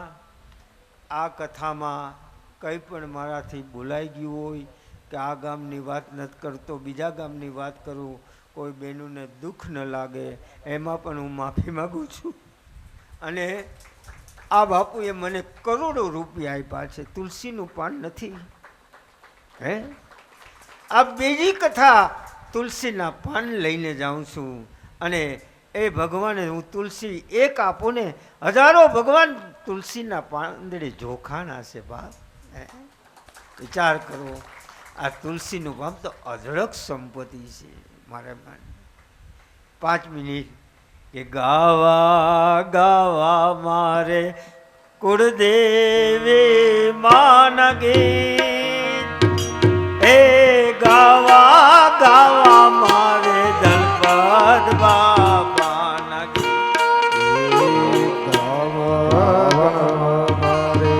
આ કથામાં કંઈ પણ મારાથી બોલાઈ ગયું હોય કે આ ગામની વાત નથી કરતો, બીજા ગામની વાત કરું, કોઈ બહેનોને દુઃખ ન લાગે એમાં પણ હું માફી માગું છું. અને આ બાપુએ મને કરોડો રૂપિયા આપ્યા છે, તુલસીનું પાન નથી. આ બીજી કથા તુલસીના પાન લઈને જાઉં છું. અને એ ભગવાને હું તુલસી એક આપો ને, હજારો ભગવાન તુલસીના પાંદડે જોખાણા છે. બાપ વિચાર કરો, આ તુલસીનું પાન તો અઢળક સંપત્તિ છે. મારે 5 મિનિટ કે ગાવા ગાવા મારે કુળદેવી માન ગીત, એ ગાવા ગાવા મારે દલપત બાપાના ગીત. મારે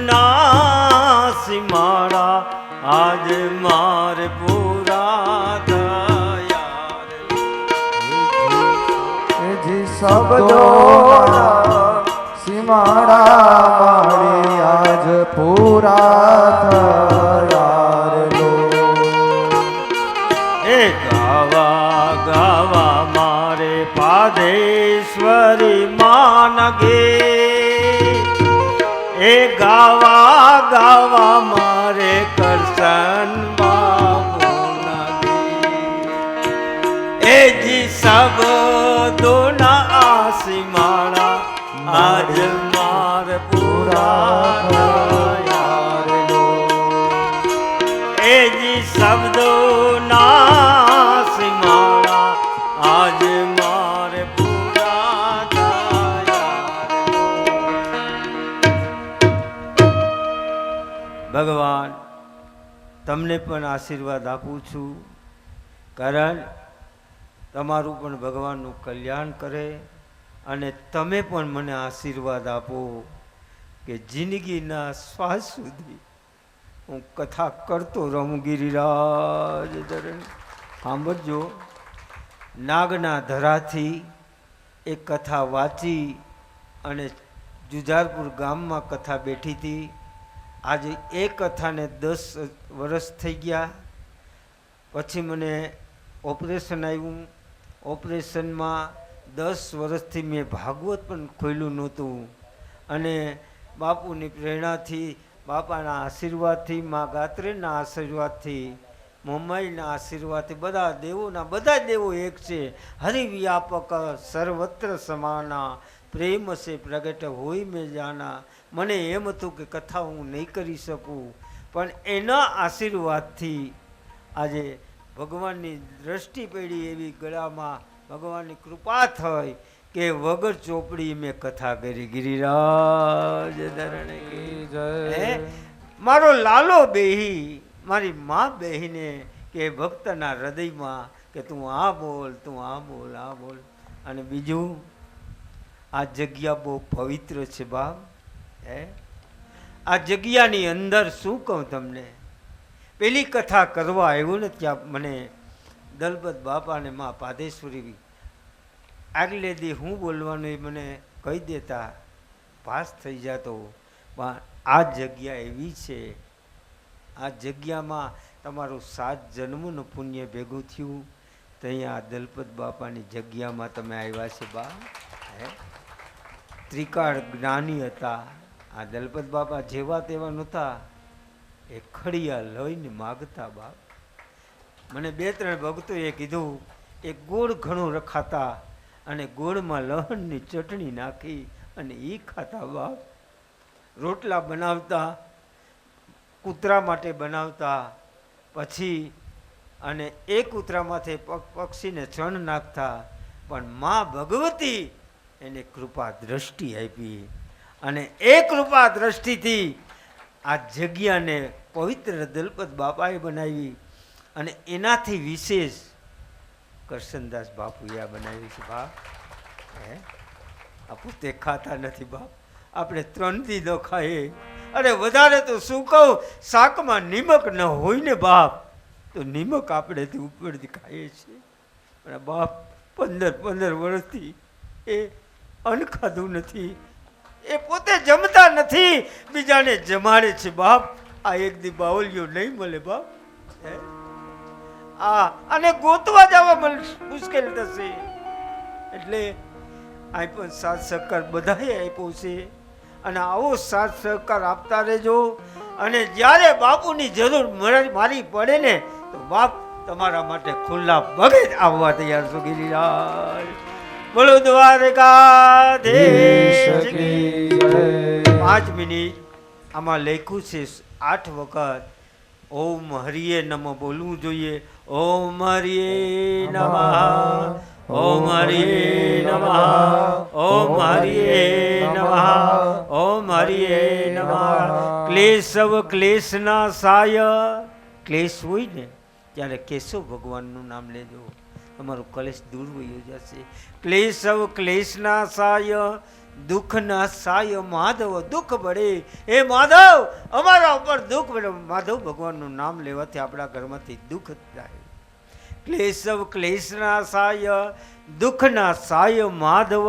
ના સીમાડા આજ મારે પૂરા થયા રે. જી શબ્દો સીમાડા મારી આજ પૂરા થયા રે લો. એ ગાવા ગાવા મારે પાદેશ્વરી માન ગે. એ ગાવા ગાવા મારે કરશન બાપુ એ જી શબ્દો ના આસીમાળા આજ માર પૂરા થયા રે લો. એ જી શબ્દો ના સીમાળા આજ માર પૂરા થયા રે લો. ભગવાન તમને પણ આશીર્વાદ આપું છું, કારણ તમારું પણ ભગવાનનું કલ્યાણ કરે અને તમે પણ મને આશીર્વાદ આપો કે જિંદગીના શ્વાસ સુધી હું કથા કરતો રહું. ગિરિરાજ ધરણ સાંભળજો, નાગના ધરાથી એ કથા વાંચી અને જુજારપુર ગામમાં કથા બેઠી હતી. આજે એ કથાને 10 વર્ષ થઈ ગયા. પછી મને ઓપરેશન આવ્યું. ઓપરેશનમાં 10 વર્ષથી મેં ભાગવત પણ ખોલ્યું નહોતું અને બાપુની પ્રેરણાથી, બાપાના આશીર્વાદથી, મા ગાત્રીના આશીર્વાદથી, મમ્માઈના આશીર્વાદથી, બધા દેવોના બધા દેવો એક છે. હરિવ્યાપક સર્વત્ર સમાના પ્રેમ સે પ્રગટ હોય મેં જાના. મને એમ હતું કે કથા હું નહીં કરી શકું, પણ એના આશીર્વાદથી આજે ભગવાનની દ્રષ્ટિ પડી, એવી ગળામાં ભગવાનની કૃપા થઈ કે વગર ચોપડી મેં કથા કરી. ગિરિરાજ ધરણ કી જય. મારો લાલો બેહી, મારી મા બેહીને કે ભક્તના હૃદયમાં કે તું આ બોલ, તું આ બોલ, આ બોલ. અને બીજું, આ જગ્યા બહુ પવિત્ર છે બાપ. આ જગ્યાની અંદર શું કહું તમને, પેલી કથા કરવા આવ્યો ને ત્યાં મને દલપત બાપાને મા પાદેશ્વરી આગલે દી હું બોલવાનું એ મને કહી દેતા, પાસ થઈ જતો. પણ આ જગ્યા એવી છે, આ જગ્યામાં તમારું 7 જન્મનું પુણ્ય ભેગું થયું. તો અહીંયા દલપત બાપાની જગ્યામાં તમે આવ્યા છે બા. ત્રિકાળ જ્ઞાની હતા. આ દલપત બાપા જેવા તેવા નહોતા, એ ખડિયા લઈને માગતા બાપ. મને 2-3 ભક્તોએ કીધું એ ગોળ ઘણું રખાતા અને ગોળમાં લહણની ચટણી નાખી અને એ ખાતા બાપ. રોટલા બનાવતા, કૂતરા માટે બનાવતા, પછી અને એ કૂતરામાંથી પક્ષીને ચણ નાખતા. પણ મા ભગવતી એને કૃપા દ્રષ્ટિ આપી અને એ કૃપા દ્રષ્ટિથી આ જગ્યાને પવિત્ર દલપત બાપાએ બનાવી અને એનાથી વિશેષ કરશનદાસ બાપુએ આ બનાવી છે બાપ. આ પોતે ખાતા નથી બાપ, આપણે 3 દી ન ખાઈએ. અરે વધારે તો શું કહું, શાકમાં નિમક ન હોય ને બાપ તો નિમક આપણેથી ઉપરથી ખાઈએ છીએ. પણ બાપ 15 વર્ષથી એ અન્ન ખાધું નથી, એ પોતે જમતા નથી, બીજાને જમાડે છે બાપ. આ એક દી બાવલિયો નહીં મળે બાપ. અને ગોતવા જવા મુશ્કેલ થશે. એટલે આ પણ 7 સહકાર બધાએ આપ્યો છે અને આવો 7 સહકાર આપતા રહેજો. અને જ્યારે બાપુની જરૂર મારી પડે ને તો બાપ તમારા માટે ખુલ્લા પગે આવવા તૈયાર છો. ગિરિરાજ બોલો દ્વારકાધીશ કી જય. 5 મિનિટ આમાં લખ્યું છે 8 વખત ઓમ હરિયે નમઃ બોલવું જોઈએ. ઓમ હરિયે નમઃ, ઓમ હરિયે નમઃ, ઓમ હરિયે નમઃ, ઓમ હરિયે નમઃ. ક્લેશવ ક્લેશના સાય, ક્લેશ હોય ને ત્યારે કેશવ ભગવાનનું નામ લેજો, તમારું કલેશ દૂર વયો જશે. ક્લેશવ ક્લેશના સાય દુઃખના સાય માધવ દુઃખ બળે. એ માધવ અમારા ઉપર દુઃખ બળે. માધવ ભગવાનનું નામ લેવાથી આપણા ઘરમાંથી દુઃખ જાય. ક્લેશવ ક્લેશના સાય દુઃખના સાય માધવ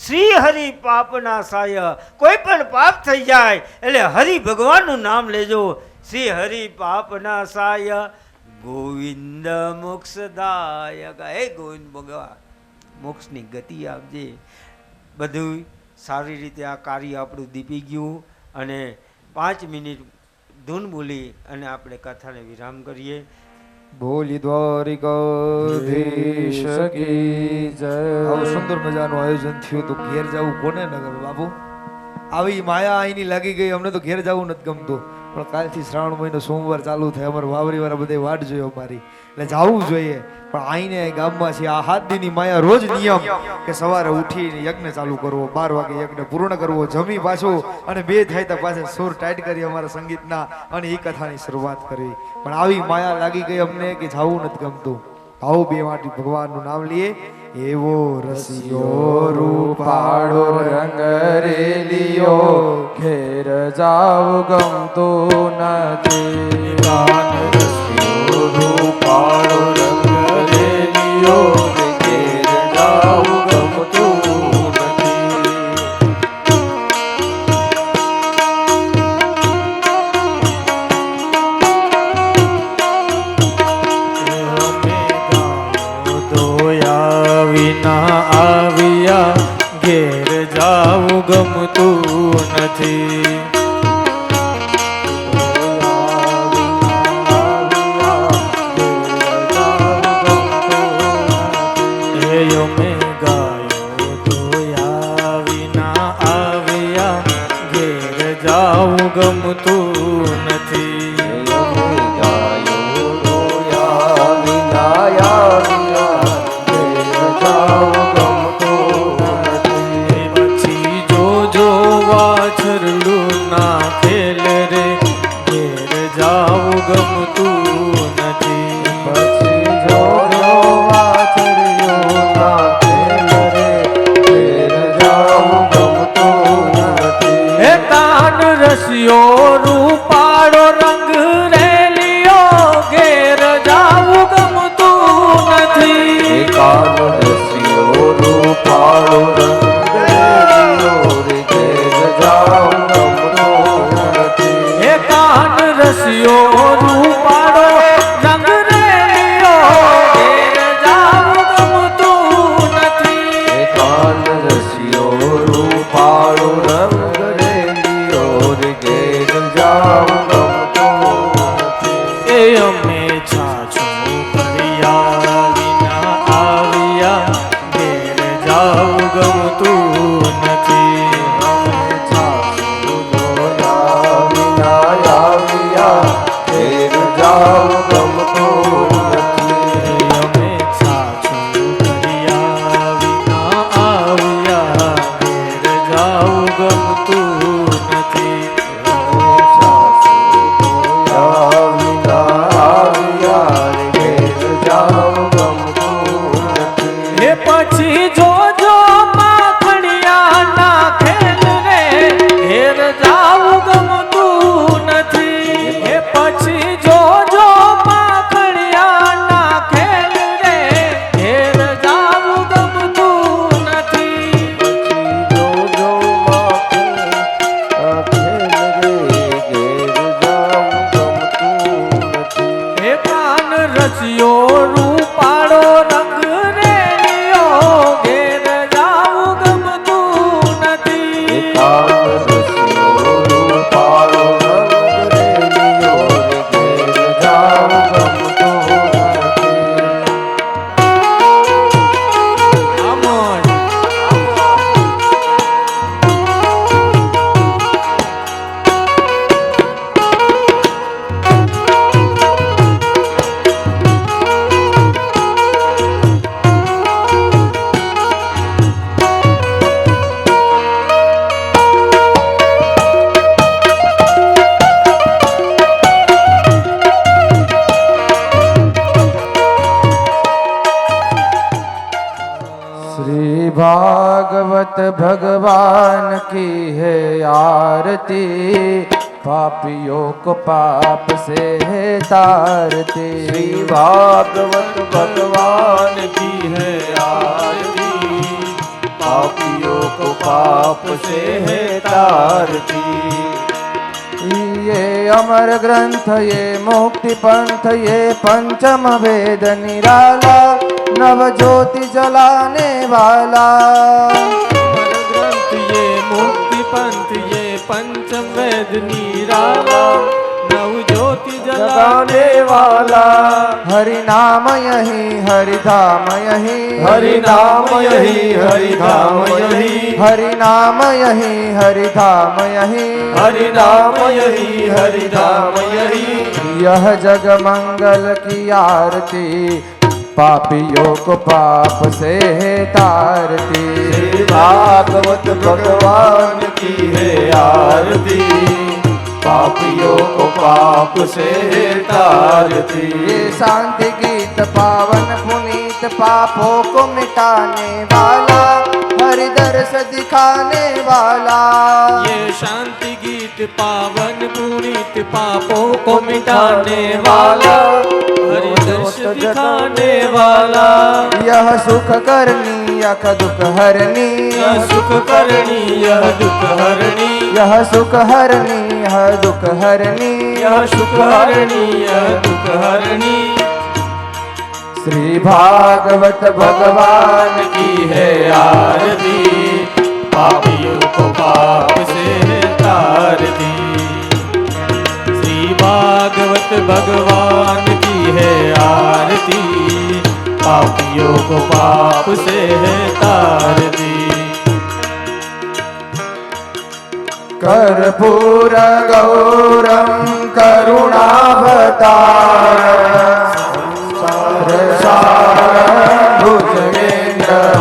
શ્રી હરિ પાપના સાય. કોઈ પણ પાપ થઈ જાય એટલે હરિ ભગવાનનું નામ લેજો. શ્રી હરિ પાપના સાય ગોવિંદ મોક્ષદાયક. હે ગોવિંદ ભગવાન મોક્ષની ગતિ આપજે. બધું સારી રીતે આ કાર્ય આપણું દીપી ગયું અને 5 મિનિટ ધૂન બોલી અને આપણે કથાને વિરામ કરીએ. બોલી દ્વારિકાધીશ કી જય. આવું સુંદર મજાનું આયોજન થયું તો ઘેર જવું કોને ન ગમે બાપુ? આવી માયા અહીંની લાગી ગઈ, અમને તો ઘેર જવું નથી ગમતું. પણ કાલથી શ્રાવણ મહિનો સોમવાર ચાલુ થાય, અમારા વાવરીવાળા બધે વાટ જોયો અમારી, એટલે જવું જોઈએ. પણ આઈને ગામમાં છે આ 7 દીની માયા રોજ નિયમ કે સવારે ઉઠીને યજ્ઞ ચાલુ કરવો, 12 વાગે યજ્ઞ પૂર્ણ કરવો, જમી પાછું અને 2 થાય તો પાછા સુર ટાઈટ કરી અમારા સંગીતના અને એ કથાની શરૂઆત કરવી. પણ આવી માયા લાગી ગઈ અમને કે જવું નથી ગમતું. આવો 2 વાટી ભગવાનનું નામ લઈએ. એવો રસિયો રૂપાળો રંગ રેલિયો ઘેર જાવ ગમતું નથી. રૂપાળો રંગ રેલિયો ઘેર જાવ ગમતું વિના આવ્યા ઘેર જાવું ગમતું નથી. અમે ગાયો ધોયા વિના આવ્યા ઘેર જાવું ગમતું નથી. ખેલ રે ઘેર જાવું ગમતું નથી. પછી જો વાછરિયો ના ખેલ રે ઘેર જાવું ગમતું નથી. હે તાન રસિયો રૂપાળો રંગ રેલિયો ઘેર જાવું ગમતું નથી. કાન રસિયો રૂપાળો રંગ રેલિયો રે ઘેર જાવું રસિયો રૂપાળો રંગ રેલિયો ઘેર જાવું ગમતું નથી. કાન રસિયો રૂપાળો રંગ રેલિયો રે ઘેર જાવું ગમતું નથી. એ અમે છાછું કર્યા વિના આવ્યા ઘેર જાવું ગમતું નથી. અમે સાચું કર્યા વિના આવ્યા ઘેર જાવું ગમતું નથી. भगवान की है आरती, पापियों को पाप से है तारती। श्री भागवत भगवान की है आरती, पापियों को पाप से है तारती। ये अमर ग्रंथ, ये मुक्ति पंथ, ये पंचम वेद निराला, नव ज्योति जलाने वाला। अमर ग्रंथ ये मुक्ति पंथ, ये पंचम वेद निराला, नव ज्योति जलाने वाला। हरि नाम यही हरि धाम यही, हरि नाम यही हरि धाम यही, हरि नाम यही हरि धाम यही, हरि नाम यही हरि धाम यही। यह जग मंगल की आरती, पापियों को पाप से है तारती। श्री भागवत भगवान की है आरती, पापियों को पाप से है तारती। ये शांति गीत पावन पुनीत, पापों को मिटाने वाला, हरि दर्श दिखाने वाला। ये शांति गीत पावन पुनीत, पापों को मिटाने वाला, हरि दर्श दिखाने वाला। यह सुख करनी यह दुख हरनी, यह सुख करनी यह दुख हरणी, यह सुख हरनी यह दुख हरनी, यह सुख हरणी यह दुख हरणी। श्री भागवत भगवान की है आरती, पापियों को पाप से तारती। श्री भागवत भगवान की है आरती, पापियों को पाप से तारती। कर्पूर गौरम करुणावतारम भुजगेन्द्रहारम।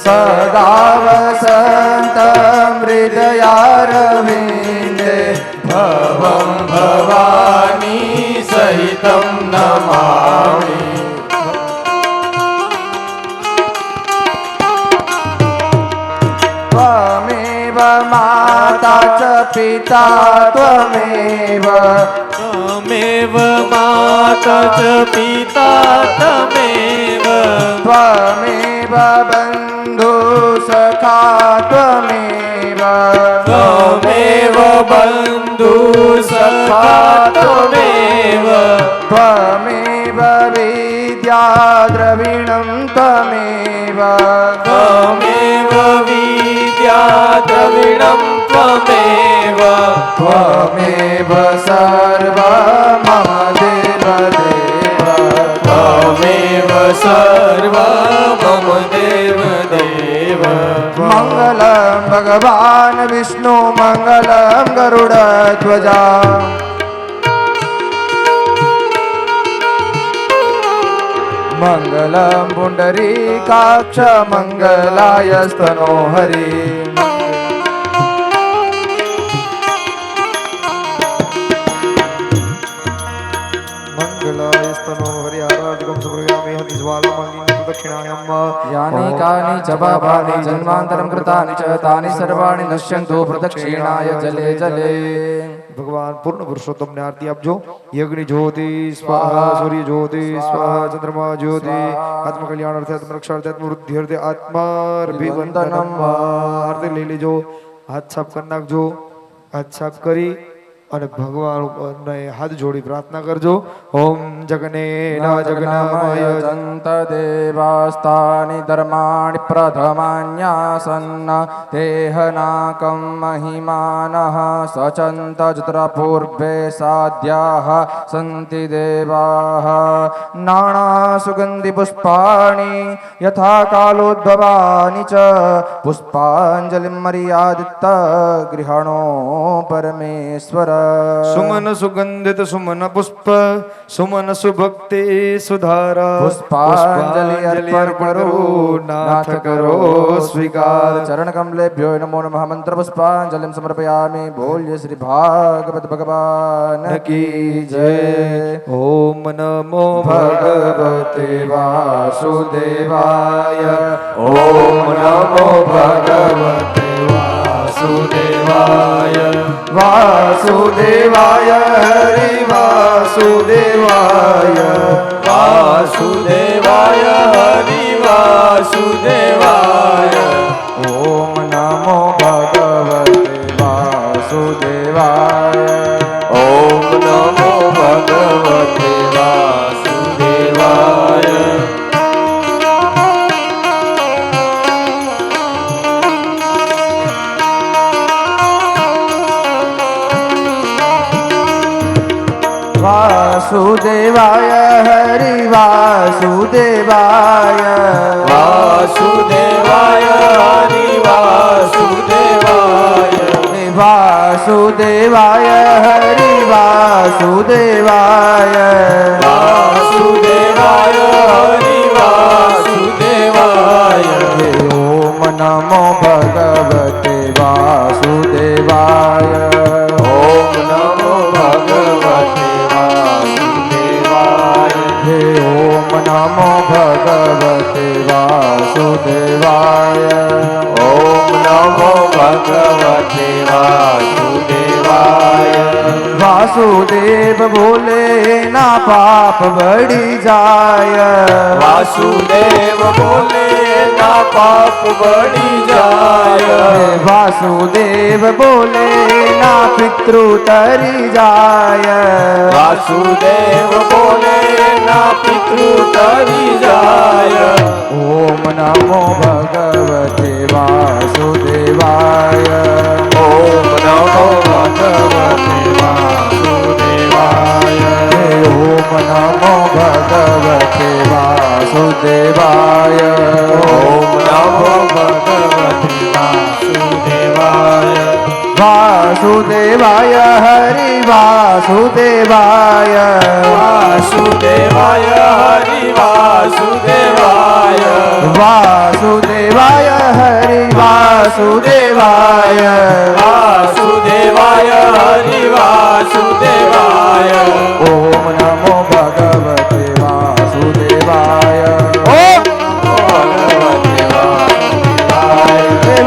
सदा वसन्तं हृदयारविन्दे, भवं भवानी सहितं नमामि। त्वमेव माता च पिता त्वमेव, त्वमेव माता च पिता त्वमेव, त्वमेव बन्धु सखा त्वमेव, त्वमेव बन्धु सखा त्वमेव, त्वमेव विद्या द्रविणं त्वमेव, त्वमेव विद्या द्रविणं त्वमेव, त्वमेव सर्वं मम देव देव, त्वमेव सर्वं मम देव देव। मङ्गलं भगवान् विष्णु, मङ्गलं गरुडध्वजा, मङ्गलं पुण्डरीकाक्ष, मङ्गलाय स्तनोहरि। मङ्गलाय स्तनोहरि आराधिकं समर्पयामि हरिज्वालमालिनी प्रदक्षिणायां। यानि कानि च पापानि जन्मान्तरं कृतानि च, तानि सर्वाणि नश्यन्तु प्रदक्षिणाय जले जले। भगवान पूर्ण पुरुषोत्तम ने आरती आपजो। यज्ञ ज्योति स्वाहा, सूर्य ज्योति स्वाहा, चंद्रमा ज्योति, आत्म कल्याण अर्थ, आत्म रक्षा अर्थ, आत्म वृद्धि अर्थ, आत्माभिवंदनम। आरती ले लीजो, हाथ साफ कर नाखजो। हाथ साफ करी અને ભગવાન ને હાથ જોડી પ્રાર્થના કરજો। ઓમ જગને ન જગનામય જંત દેવાસ્તાનિ ધર્માણિ પ્રથમાન્યાસન્ન દેહનાકં મહિમાનઃ સચંત જત્ર પૂર્વે સાધ્યાઃ સંતિ દેવાઃ। નાણા સુગંધિ પુષ્પાણિ યથા કાલોદ્ભવાનિ ચ પુષ્પાંજલિ મર્યાદિત ગૃહાણો પરમેશ્વર। સુમન સુગંધિત સુમન પુષ્પ સુમન સુભક્તિ સુધારા પુષ્પાંજલિ અર્પણ કરો નાથ કરો સ્વીકાર ચરણ કમલેભ્યો નમો નમઃ મંત્ર પુષ્પાંજલિ સમર્પયામિ બોલ્ય શ્રી ભાગવત ભગવાન કી જય ઓમ નમો ભગવતે વાસુદેવાય ઓમ નમો ભગવતે વાસુદેવાય વાસુદેવાય હરિ વાસુદેવાય વાસુદેવાય હરિ વાસુદેવાય ઓમ નમો ભગવતે વાસુદેવાય ઓમ નમો ભગવતે વાસુદેવાય વાસુદેવાય હરિ વાસુદેવાય વાસુદેવાય હરિ વાસુદેવાય વાસુદેવાય હરિ વાસુદેવાય વાસુદેવાય હરિ વાસુદેવાય ઓમ નમો ભગવતે વાસુદેવાય ઓમ નમો ભગવતે વાસુદેવાય હે ઓમ નમો ભગવતે વાસુદેવાય ઓમ નમો ભગવતે વાસુદેવાય વાસુદેવ બોલે ના પાપ બળી જાય વાસુદેવ બોલે ના પાપ બળી જાય વાસુદેવ બોલે ના પિતૃ તરી જાય વાસુદેવ બોલે ના પિતૃ તરી જાય ઓમ નમો ભગવતે વાસુદેવાય ઓમ નમો ભગવતે વાસુદેવાય ઓમ નમો ભગવતે વાસુદેવાય ઓમ નમો ભગવતે વાસુદેવાય વાસુદેવાય હરિ વાસુદેવાય વાસુદેવાય હરિ વાસુદેવાય વાસુદેવાય હરિ વાસુદેવાય વાસુદેવાય હરિ વાસુદેવાય ઓમ નમો ભગવતે વાસુદેવાય ઓમ નમો ભગવતે વાસુદેવાય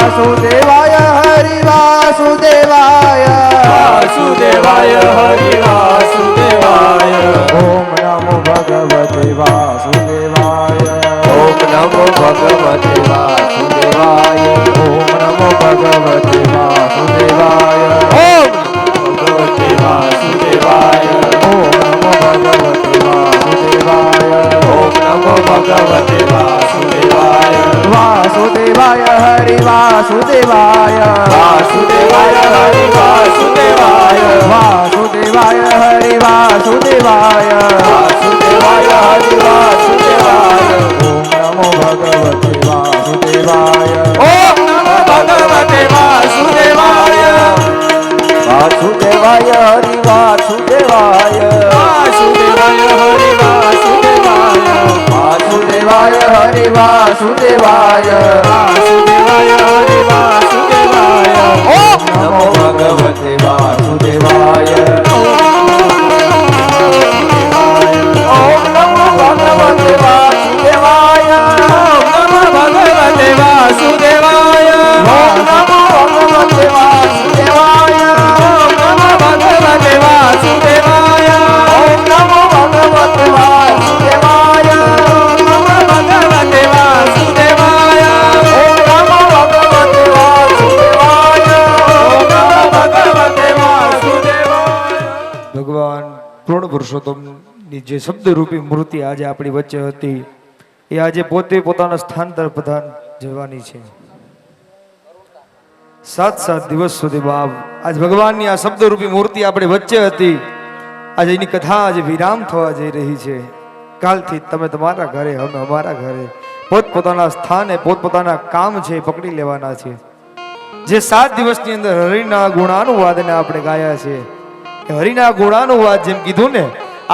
વાસુદેવાય હરિ વાસુદેવાય વાસુદેવાય હરિ વાસુદેવાય ઓમ નમો ભગવતે વાસુદેવાય ઓમ નમો ભગવતે વાસુદેવાય ઓમ નમો ભગવતે વાસુદેવાય ઓમ નમો ભગવતે વાસુદેવાય ઓમ નમો ભગવતે વાસુદેવાય ઓમ નમો ભગવતે વાસુદેવાય વાસુદેવાય હરિ વાસુદેવાય વાસુદેવાય હરિ વાસુદેવાય વાસુદેવાય હરિ વાસુદેવાય વાસુદેવાય હરિ વાસુદેવાય ઓમ નમો ભગવતે વાસુદેવાય ઓમ નમો ભગવતે વાસુદેવાય વાસુદેવાય હરિ વાસુદેવાય વાસુદેવાય હરિ વાસુદેવાય વાસુદેવાય હરિ વાસુદેવાય વાસુદેવાય હરિ વાસુદેવાય ઓમ નમો ભગવતે વાસુદેવાય ઓમ નમો ભગવતે વાસુદેવાય ઓમ નમો ભગવતે વાસુદેવાય ઓમ નમો ભગવતે વાસુદેવાય ઓમ નમો ભગવતે વાસુદેવાય ઓમ નમો ભગવતે વાસુદેવાય ઓમ નમો ભગવતે વાસુદેવાય ઓમ નમો ભગવતે વાસુદેવાય ઓમ નમો ભગવતે વાસુદેવાય ભગવાન પૂર્ણ પુરુષોત્તમની જે શબ્દરૂપી મૂર્તિ આજે આપણી વચ્ચે હતી એ આજે પોતે પોતાના સ્થાન તરફ પ્રધાન જવાની છે 7 દિવસ સુધી બાપ આજ ભગવાનની આ શબ્દરૂપી મૂર્તિ આપણી વચ્ચે હતી આજે એની કથા આજે વિરામ થવા જઈ રહી છે કાલથી તમે તમારા ઘરે અમે અમારા ઘરે પોતપોતાના સ્થાને પોતપોતાના કામ છે એ પકડી લેવાના છે જે 7 દિવસની અંદર હરિના ગુણાનુવાદને આપણે ગાયા છે એ હરિના ગુણાનુવાદ જેમ કીધું ને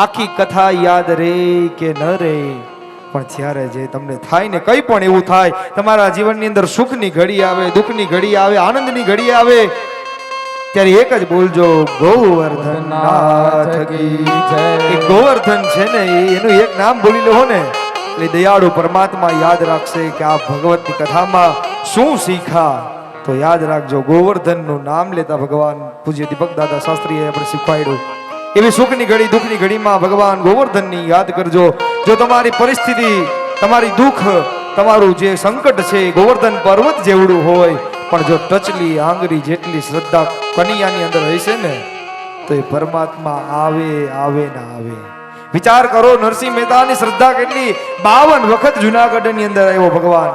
આખી કથા યાદ રે કે ન રે પણ જ્યારે જે તમને થાય ને કંઈ પણ એવું થાય તમારા જીવનની અંદર સુખની ઘડી આવે દુઃખની ઘડી આવે આનંદની ઘડી આવે ત્યારે એક જ બોલજો ગોવર્ધન નાથ કી જય. એ ગોવર્ધન છે ને એનું એક નામ બોલી લો ને એટલે દયાળુ પરમાત્મા યાદ રાખશે કે આ ભગવતની કથામાં શું શીખા. તો યાદ રાખજો ગોવર્ધન નું નામ લેતા ભગવાન પૂજ્ય દીપક દાદા શાસ્ત્રીએ આપણે શીખવાડ્યું. એવી સુખની ઘડી દુઃખની ઘડીમાં ભગવાન ગોવર્ધનની યાદ કરજો. જો તમારી પરિસ્થિતિ તમારી દુઃખ તમારું જે સંકટ છે ગોવર્ધન પર્વત જેવડું હોય પણ જો ટચલી આંગળી જેટલી શ્રદ્ધા કનિયાની અંદર હશે ને તો એ પરમાત્મા આવે આવે ના આવે. વિચાર કરો નરસિંહ મહેતાની શ્રદ્ધા કેટલી 52 વખત જુનાગઢની અંદર આવ્યો ભગવાન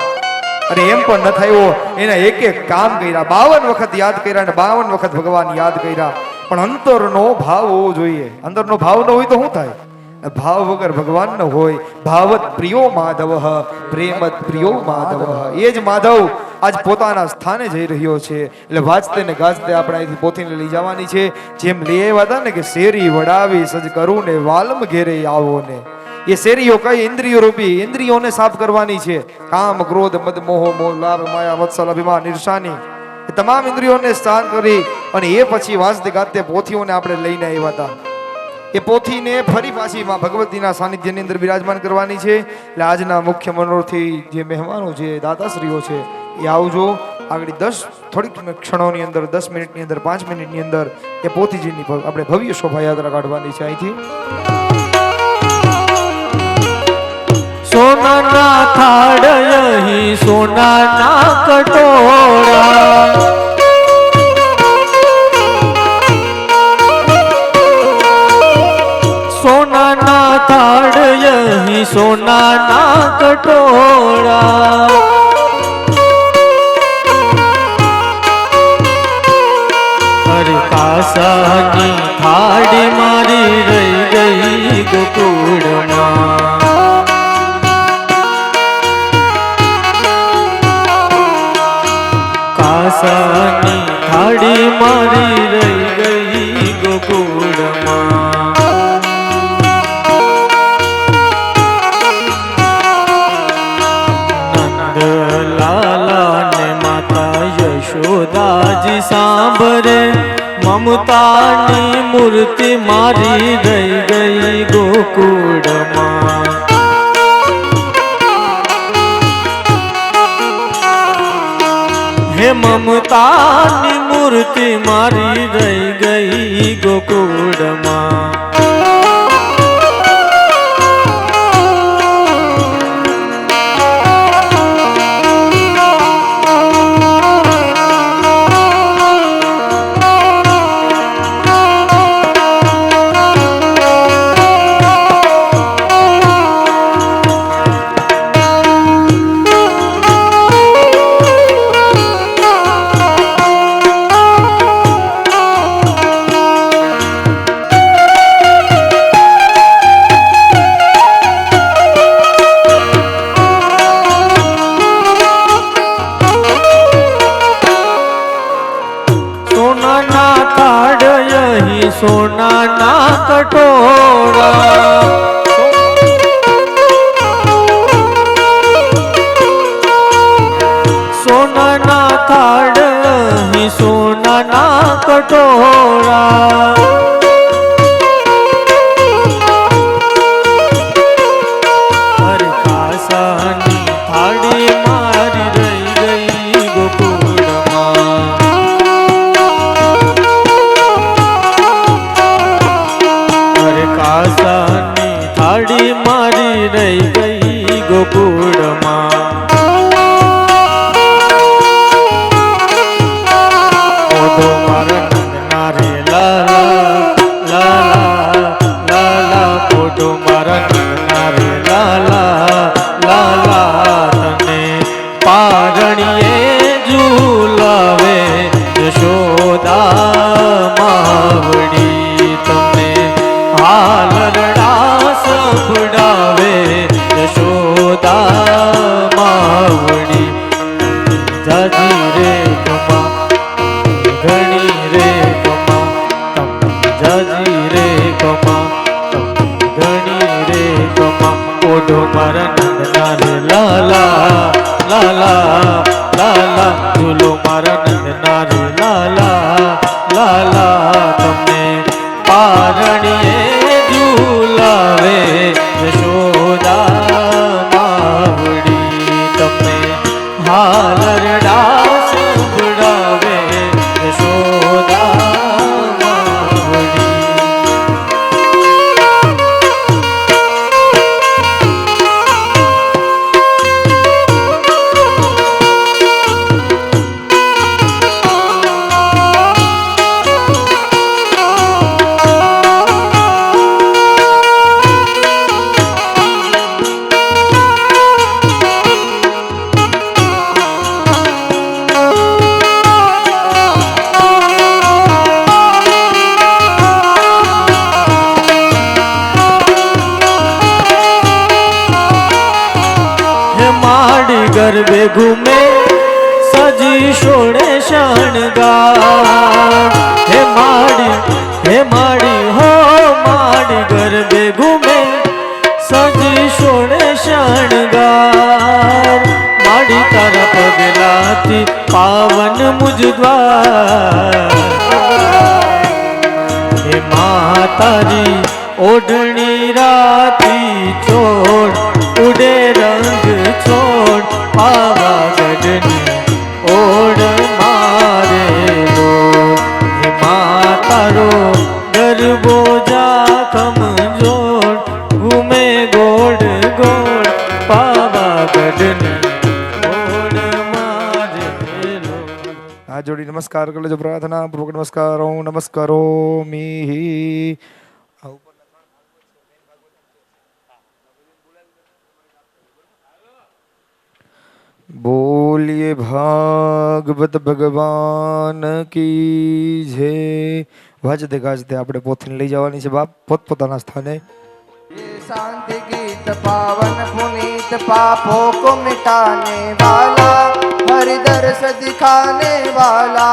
અને એમ પણ ન થયો એના એક એક કામ કર્યા 52 વખત યાદ કર્યા અને 52 વખત ભગવાન યાદ કર્યા પણ અંતરનો ભાવ હોવો જોઈએ. અંદરનો ભાવ ન હોય તો શું થાય? ભાવ વગર ભગવાન ન હોય. ભાવત પ્રિયો માધવ પ્રેમત પ્રિયો માધવ. એ જ માધવ આજ પોતાના સ્થાને જઈ રહ્યો છે. એટલે વાંચતે ને ગાજતે આપણે અહીંથી પોથીને લઈ જવાની છે. જેમ લઈ આવ્યા હતા ને કે શેરી વડાવી સજ કરું ને વાલમ ઘેરે આવો ને એ શેરીઓ કઈ ઇન્દ્રિયો રૂપી ઇન્દ્રિયોને સાફ કરવાની છે. કામ ક્રોધ મદ મોહ મોહ લાભ માયા મત્સલ અભિમાન ઈર્ષાની એ તમામ ઇન્દ્રિયોને શાંત કરી અને એ પછી વાંચતે ગાજતે પોથીઓને આપણે લઈને આવ્યા હતા. એ પોથીને ફરી પાછી માં ભગવતીના સાનિધ્યની અંદર બિરાજમાન કરવાની છે. એટલે આજના મુખ્ય મનોરથી જે મહેમાનો છે દાતાશ્રીઓ છે એ આવજો. આગળ 10 થોડીક ક્ષણોની અંદર 10 મિનિટની અંદર 5 મિનિટની અંદર એ પોથીજીની આપણે ભવ્ય શોભાયાત્રા કાઢવાની છે અહીંથી. સોનાના થાળ અહીં સોનાના કટોરા સોનાના થાળ અહીં સોનાના કટોરા અરે કાસાની થાળી મારી રહી ગઈ ગોકુળમાં કાસાની થાળી મારી રહી ગઈ ગોકુળમાં નંદલાલા ને માતા યશોદાજી સાંભળે મમતાની મૂર્તિ મારી રહી ગઈ ગોકુળમાં હે મમતાની મૂર્તિ મારી રહી ગઈ ગોકુળમાં સોનાના થાળ અહીં સોનાના કટોરા સોનાના થાળ અહીં સોનાના કટોરા અરે કાસાની થાળી મારી રહી ગઈ ગોકુળમાં કાસાની થાળી મારી રહી ગઈ ગોકુળમાં ઓઢો મારા નંદના રે લાલા લાલા લાલા ઓઢો મારા નંદના રે લાલા લાલા તને પારણીએ ઝૂલાવે યશોદા માવડી તમને હાલરડા સંભળાવે યશોદા માવડી જાજી રે કમા યશોદો મારા નંદના રે લાલા લાલા લાલા ઝૂલો મારા નંદના રે લાલા લાલા તમને પારણીએ ઝૂલાવે યશોદા માવડી તમને હાલરડા સંભળાવે યશોદા માવડી ગરબે ઘૂમે સજી શોળે શણગાર હે માડી હો માડી ગરબે ઘૂમે સજી શોળે શણગાર માડી તારા પગલાથી પાવન મુજ દ્વાર હે માતાજી ઓઢણી રાતી છોડ ઉડે રંગ છોડ પાવાગઢની ઓડ મારે લો હે માતારો ગરબો જાખમ જોડ ઘૂમે ગોડ ગોડ પાવાગઢની ઓડ મારે લો હાથ જોડી નમસ્કાર કરી લેજો. પ્રાર્થના પૂર્વક નમસ્કારો મી. બોલીએ ભાગવત ભગવાન કી જય. વાજતે ગાજતે આપણે પોથીને લઈ જવાની છે બાપ પોતપોતાના સ્થાને. ये शांति गीत पावन पुनीत पापों को मिटाने वाला हरि दर्श दिखाने वाला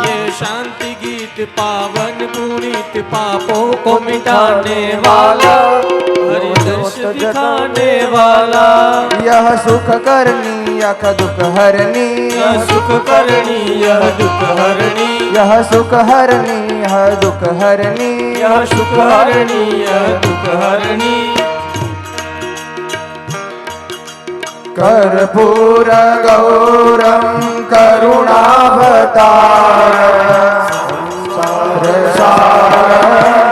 ये शांति गीत पावन पुनीत पापों को मिटाने वाला हरि दर्श दिखाने वाला यह सुख करनी यह दुख हरनी यह सुख करनी यह दुख हरणी यह सुख हरनी यह दुख हरनी यह सुख हरणी यह दुख हरणी कर्पूर गौरम करुणावतार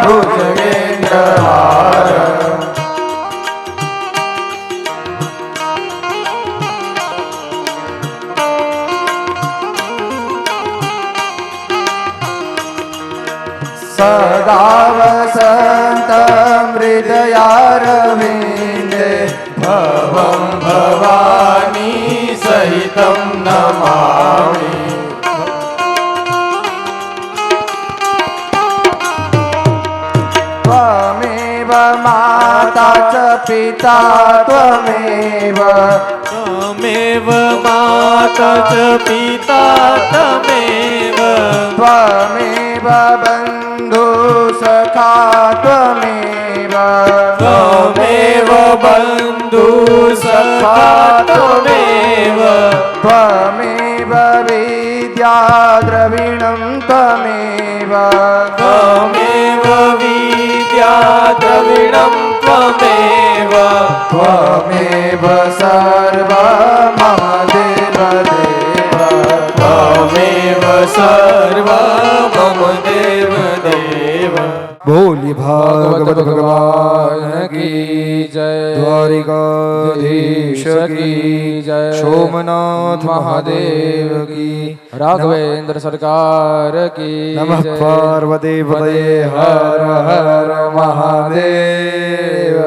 भुजगेन्द्रहार सदा वसन्तं हृदयारविन्दे भवं भवानी सहितं नमामि त्वमेव माता च पिता त्वमेव त्वमेव माता च पिता त्वमेव त्वमेव बन्धु सखा त्वमेव त्वमेव बन्धु सखा त्वमेव त्वमेव विद्या द्रविणं त्वमेव त्वमेव विद्या द्रविणं त्वमेव त्वमेव सर्वं मम देव देव त्वमेव सर्वं मम देव देव બોલીએ ભાગવત ભગવાન की जय દ્વારિકાધીશ કી जय સોમનાથ મહાદેવ કી राघवेंद्र सरकार की નમઃ जय। પાર્વતી પતયે હર હર મહાદેવ.